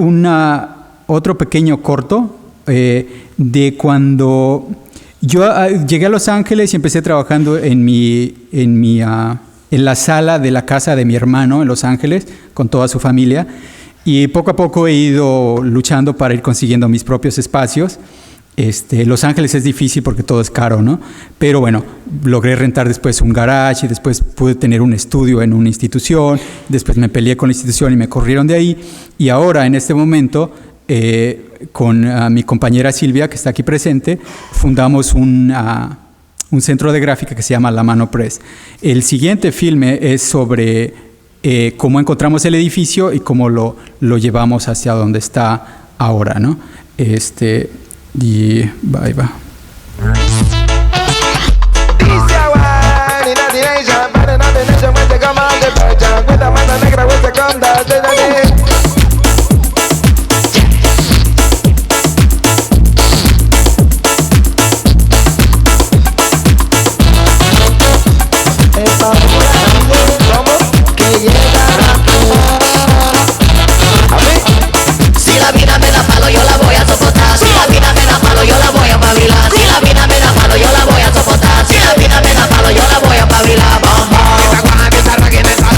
otro pequeño corto de cuando yo llegué a Los Ángeles y empecé trabajando en la sala de la casa de mi hermano en Los Ángeles con toda su familia, y poco a poco he ido luchando para ir consiguiendo mis propios espacios. Los Ángeles es difícil porque todo es caro, ¿no? Pero bueno, logré rentar después un garage y después pude tener un estudio en una institución. Después me peleé con la institución y me corrieron de ahí. Y ahora, en este momento, con mi compañera Silvia, que está aquí presente, fundamos un centro de gráfica que se llama La Mano Press. El siguiente filme es sobre cómo encontramos el edificio y cómo lo llevamos hacia donde está ahora, ¿no? Y ahí va. Si la vida me da palo, yo la voy a soportar. Si la vida me da palo, yo la voy a pavilar. Si la vida me da palo, yo la voy a soportar. Si la vida me da palo, yo la voy a pavilar. Esa guana que esa raqueta, esa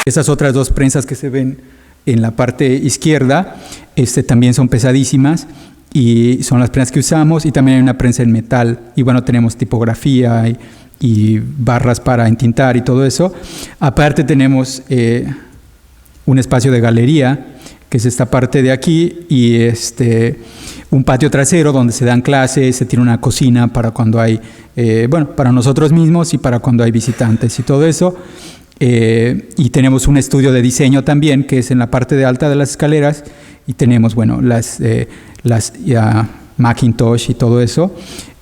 Esas otras dos prensas que se ven en la parte izquierda también son pesadísimas y son las prensas que usamos, y también hay una prensa en metal, y bueno, tenemos tipografía y barras para entintar y todo eso. Aparte tenemos un espacio de galería, que es esta parte de aquí, y un patio trasero donde se dan clases, se tiene una cocina para cuando hay, para nosotros mismos y para cuando hay visitantes y todo eso. Y tenemos un estudio de diseño también, que es en la parte de alta de las escaleras, y tenemos, las Macintosh y todo eso,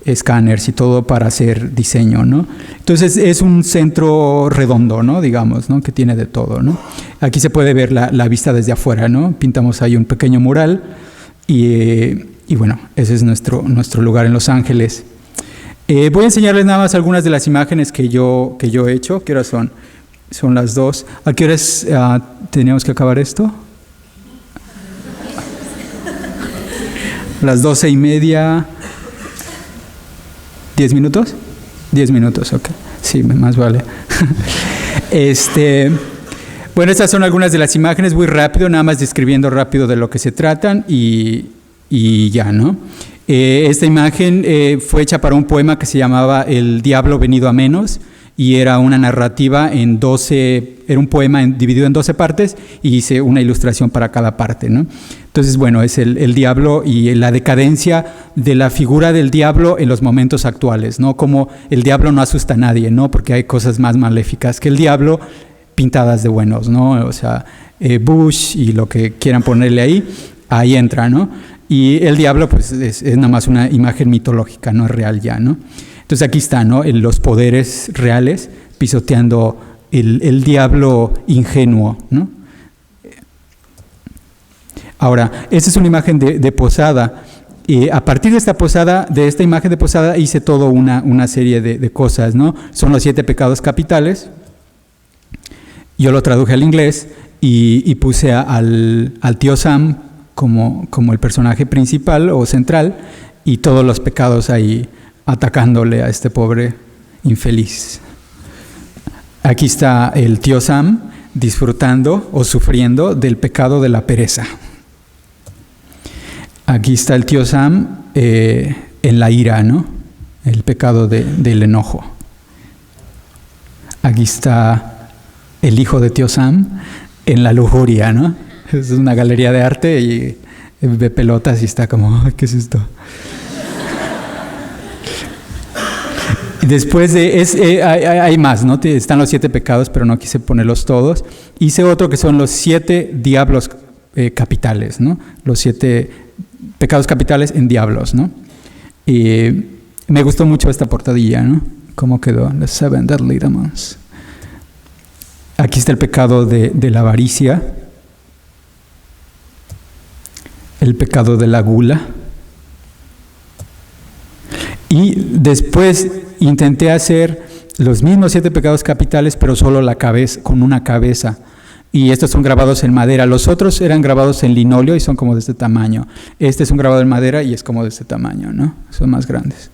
escáneres y todo para hacer diseño, ¿no? Entonces es un centro redondo, ¿no? Digamos, ¿no? Que tiene de todo, ¿no? Aquí se puede ver la vista desde afuera, ¿no? Pintamos ahí un pequeño mural y bueno, ese es nuestro lugar en Los Ángeles. Voy a enseñarles nada más algunas de las imágenes que yo he hecho. ¿Qué horas son? Son las 2. ¿A qué horas teníamos que acabar esto? Las 12:30. ¿10 minutos? 10 minutos, ok. Sí, más vale. Bueno, estas son algunas de las imágenes, muy rápido, nada más describiendo rápido de lo que se tratan y ya, ¿no? Esta imagen fue hecha para un poema que se llamaba El Diablo Venido a Menos, y era una narrativa en 12, era un poema dividido en 12 partes, y hice una ilustración para cada parte, ¿no? Entonces, bueno, es el diablo y la decadencia de la figura del diablo en los momentos actuales, ¿no? Como el diablo no asusta a nadie, ¿no? Porque hay cosas más maléficas que el diablo pintadas de buenos, ¿no? O sea, Bush y lo que quieran ponerle ahí entra, ¿no? Y el diablo, pues, es nada más una imagen mitológica, no es real ya, ¿no? Entonces aquí está, ¿no? Los poderes reales pisoteando el diablo ingenuo, ¿no? Ahora, esta es una imagen de posada. A partir de esta imagen de posada, hice toda una serie de cosas, ¿no? Son los 7 pecados capitales. Yo lo traduje al inglés y puse al tío Sam como el personaje principal o central, y todos los pecados ahí atacándole a este pobre infeliz. Aquí está el tío Sam disfrutando o sufriendo del pecado de la pereza. Aquí está el tío Sam en la ira, ¿no? El pecado del enojo. Aquí está el hijo de tío Sam en la lujuria, ¿no? Es una galería de arte y ve pelotas y está como, ¿qué es esto? Después hay más, ¿no? Están los 7 pecados, pero no quise ponerlos todos. Hice otro que son los 7 diablos capitales, ¿no? Los 7 pecados capitales en diablos, ¿no? Y me gustó mucho esta portadilla, ¿no? ¿Cómo quedó? Los 7 Deadly Demons. Aquí está el pecado de la avaricia, el pecado de la gula. Y después intenté hacer los mismos 7 pecados capitales, pero solo la cabeza, con una cabeza. Y estos son grabados en madera. Los otros eran grabados en linóleo y son como de este tamaño. Este es un grabado en madera y es como de este tamaño, ¿no? Son más grandes.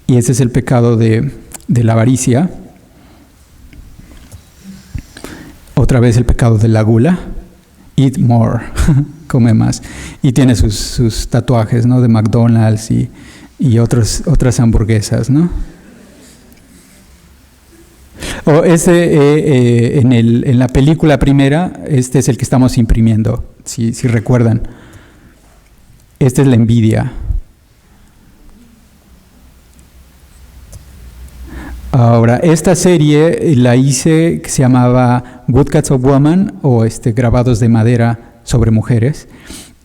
Y ese es el pecado de la avaricia. Otra vez el pecado de la gula. Eat more, come más. Y tiene sus tatuajes, ¿no? De McDonald's y otras hamburguesas, ¿no? En la película primera, este es el que estamos imprimiendo, si recuerdan. Esta es la envidia. Ahora, esta serie la hice, que se llamaba Woodcuts of Woman, o grabados de madera sobre mujeres.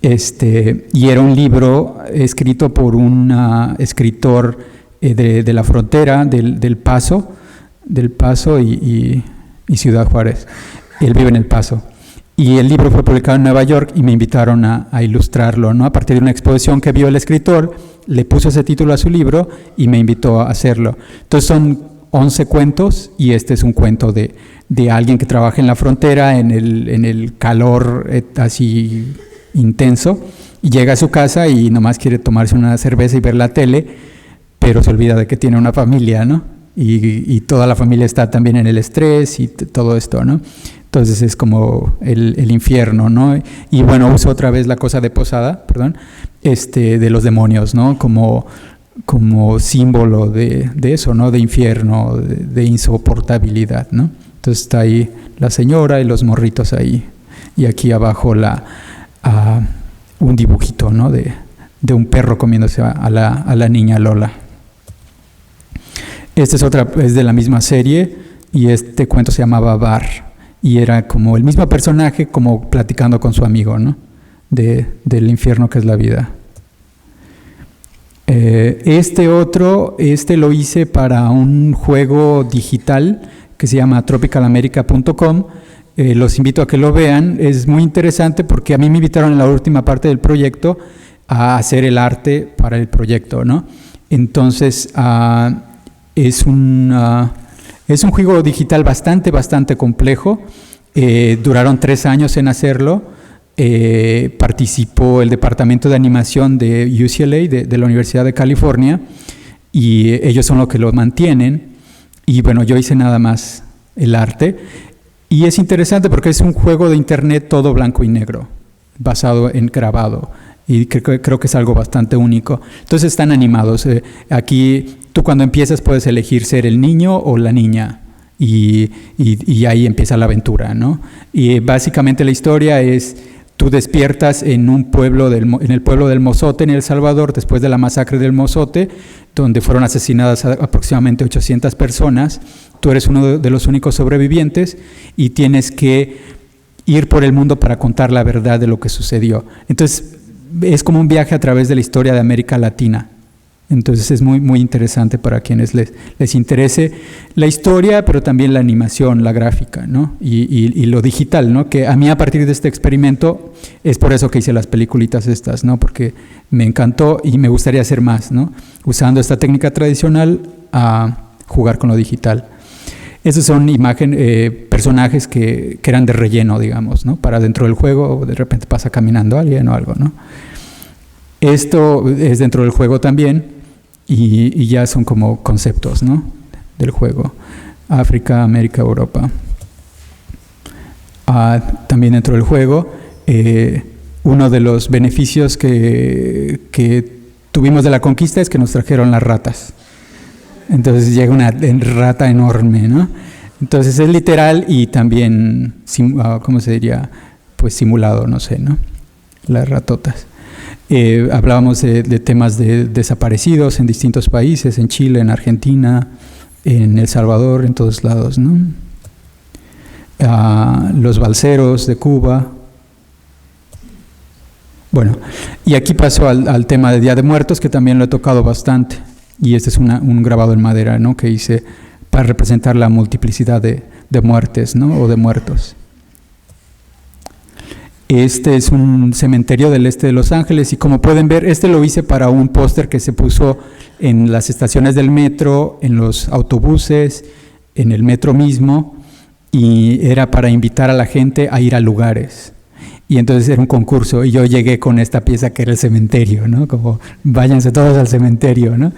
Y era un libro escrito por un escritor de la frontera del Paso y Ciudad Juárez. Él vive en El Paso. Y el libro fue publicado en Nueva York y me invitaron a ilustrarlo, ¿no? A partir de una exposición que vio el escritor, le puso ese título a su libro y me invitó a hacerlo. Entonces son 11 cuentos y este es un cuento de alguien que trabaja en la frontera en el calor así intenso, y llega a su casa y nomás quiere tomarse una cerveza y ver la tele, pero se olvida de que tiene una familia, ¿no? Y toda la familia está también en el estrés y todo esto, ¿no? Entonces es como el infierno, ¿no? Y bueno, uso otra vez la cosa de Posada, perdón, de los demonios, ¿no? Como símbolo de eso, ¿no? De infierno, de insoportabilidad, ¿no? Entonces está ahí la señora y los morritos ahí, y aquí abajo un dibujito, ¿no? De un perro comiéndose a la niña Lola. Esta es de la misma serie, y este cuento se llamaba Bar, y era como el mismo personaje como platicando con su amigo, ¿no? Del infierno que es la vida. Lo hice para un juego digital que se llama tropicalamerica.com. Los invito a que lo vean. Es muy interesante porque a mí me invitaron en la última parte del proyecto a hacer el arte para el proyecto, ¿no? Entonces es un juego digital bastante complejo. Duraron 3 años en hacerlo. Participó el departamento de animación de UCLA, de la Universidad de California, y ellos son los que lo mantienen. Y bueno, yo hice nada más el arte. Y es interesante porque es un juego de internet todo blanco y negro, basado en grabado. Y creo que es algo bastante único. Entonces están animados. Aquí tú cuando empiezas puedes elegir ser el niño o la niña. Y ahí empieza la aventura, ¿no? Y básicamente la historia es: tú despiertas en el pueblo del Mozote, en El Salvador, después de la masacre del Mozote, donde fueron asesinadas aproximadamente 800 personas. Tú eres uno de los únicos sobrevivientes y tienes que ir por el mundo para contar la verdad de lo que sucedió. Entonces, es como un viaje a través de la historia de América Latina. Entonces es muy interesante para quienes les interese la historia, pero también la animación, la gráfica, ¿no? Y lo digital, ¿no? Que a mí, a partir de este experimento, es por eso que hice las peliculitas estas, ¿no? Porque me encantó y me gustaría hacer más, ¿no? Usando esta técnica tradicional a jugar con lo digital. Esos son personajes que eran de relleno, digamos, ¿no? Para dentro del juego, de repente pasa caminando alguien o algo, ¿no? Esto es dentro del juego también, y ya son como conceptos, ¿no? Del juego. África, América, Europa. También dentro del juego, uno de los beneficios que tuvimos de la conquista es que nos trajeron las ratas. Entonces llega una rata enorme, ¿no? Entonces es literal y también, ¿cómo se diría? Pues simulado, no sé, ¿no? Las ratotas. Hablábamos de temas de desaparecidos en distintos países, en Chile, en Argentina, en El Salvador, en todos lados, ¿no? Los balseros de Cuba. Bueno, y aquí paso al tema de Día de Muertos, que también lo he tocado bastante. Y este es un grabado en madera, ¿no? Que hice para representar la multiplicidad de muertes, ¿no? O de muertos. Este es un cementerio del este de Los Ángeles y como pueden ver, lo hice para un póster que se puso en las estaciones del metro, en los autobuses, en el metro mismo, y era para invitar a la gente a ir a lugares. Y entonces era un concurso, y yo llegué con esta pieza que era el cementerio, ¿no? Como, váyanse todos al cementerio, ¿no?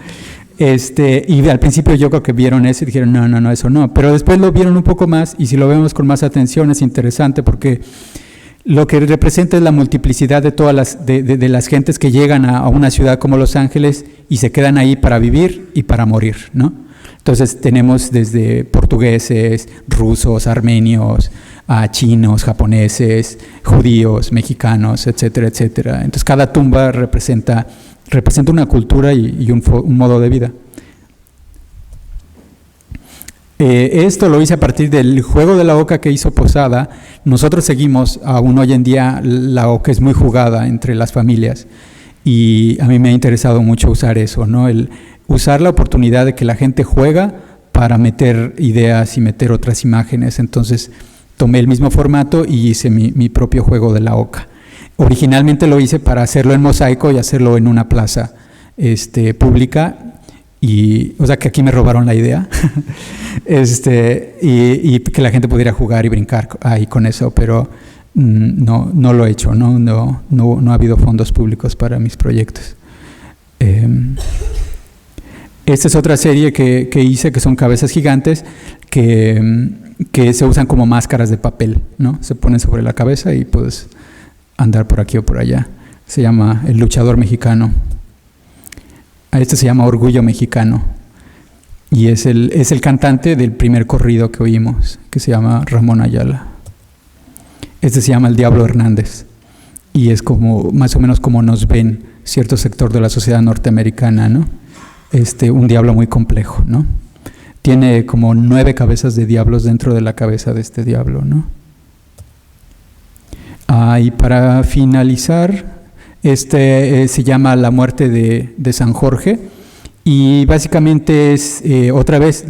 Y al principio yo creo que vieron eso y dijeron, no, eso no. Pero después lo vieron un poco más, y si lo vemos con más atención es interesante porque lo que representa es la multiplicidad de todas las gentes que llegan a una ciudad como Los Ángeles y se quedan ahí para vivir y para morir, ¿no? Entonces tenemos desde portugueses, rusos, armenios, a chinos, japoneses, judíos, mexicanos, etcétera, etcétera. Entonces cada tumba representa una cultura y un modo de vida. Esto lo hice a partir del juego de la oca que hizo Posada. Nosotros seguimos, aún hoy en día, la oca es muy jugada entre las familias y a mí me ha interesado mucho usar eso, ¿no? El usar la oportunidad de que la gente juega para meter ideas y meter otras imágenes. Entonces tomé el mismo formato y hice mi propio juego de la oca. Originalmente lo hice para hacerlo en mosaico y hacerlo en una plaza pública. Y, o sea que aquí me robaron la idea y que la gente pudiera jugar y brincar ahí con eso, pero no lo he hecho, no ha habido fondos públicos para mis proyectos. Esta es otra serie que hice, que son cabezas gigantes que se usan como máscaras de papel, ¿no? Se ponen sobre la cabeza y puedes andar por aquí o por allá. Se llama El Luchador Mexicano. Este se llama Orgullo Mexicano y es el cantante del primer corrido que oímos, que se llama Ramón Ayala. Este se llama El Diablo Hernández y es como más o menos como nos ven cierto sector de la sociedad norteamericana, ¿no? Un diablo muy complejo, ¿no? Tiene como 9 cabezas de diablos dentro de la cabeza de este diablo, ¿no? Y para finalizar, se llama La Muerte de San Jorge y básicamente es otra vez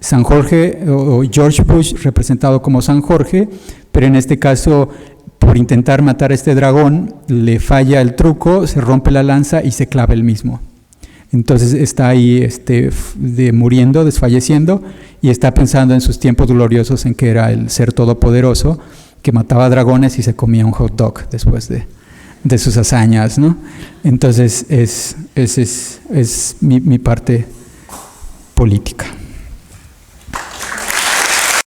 San Jorge o George Bush representado como San Jorge, pero en este caso por intentar matar a este dragón le falla el truco, se rompe la lanza y se clava él mismo. Entonces está ahí muriendo, desfalleciendo y está pensando en sus tiempos gloriosos en que era el ser todopoderoso que mataba dragones y se comía un hot dog después de sus hazañas, ¿no? Entonces es mi parte política.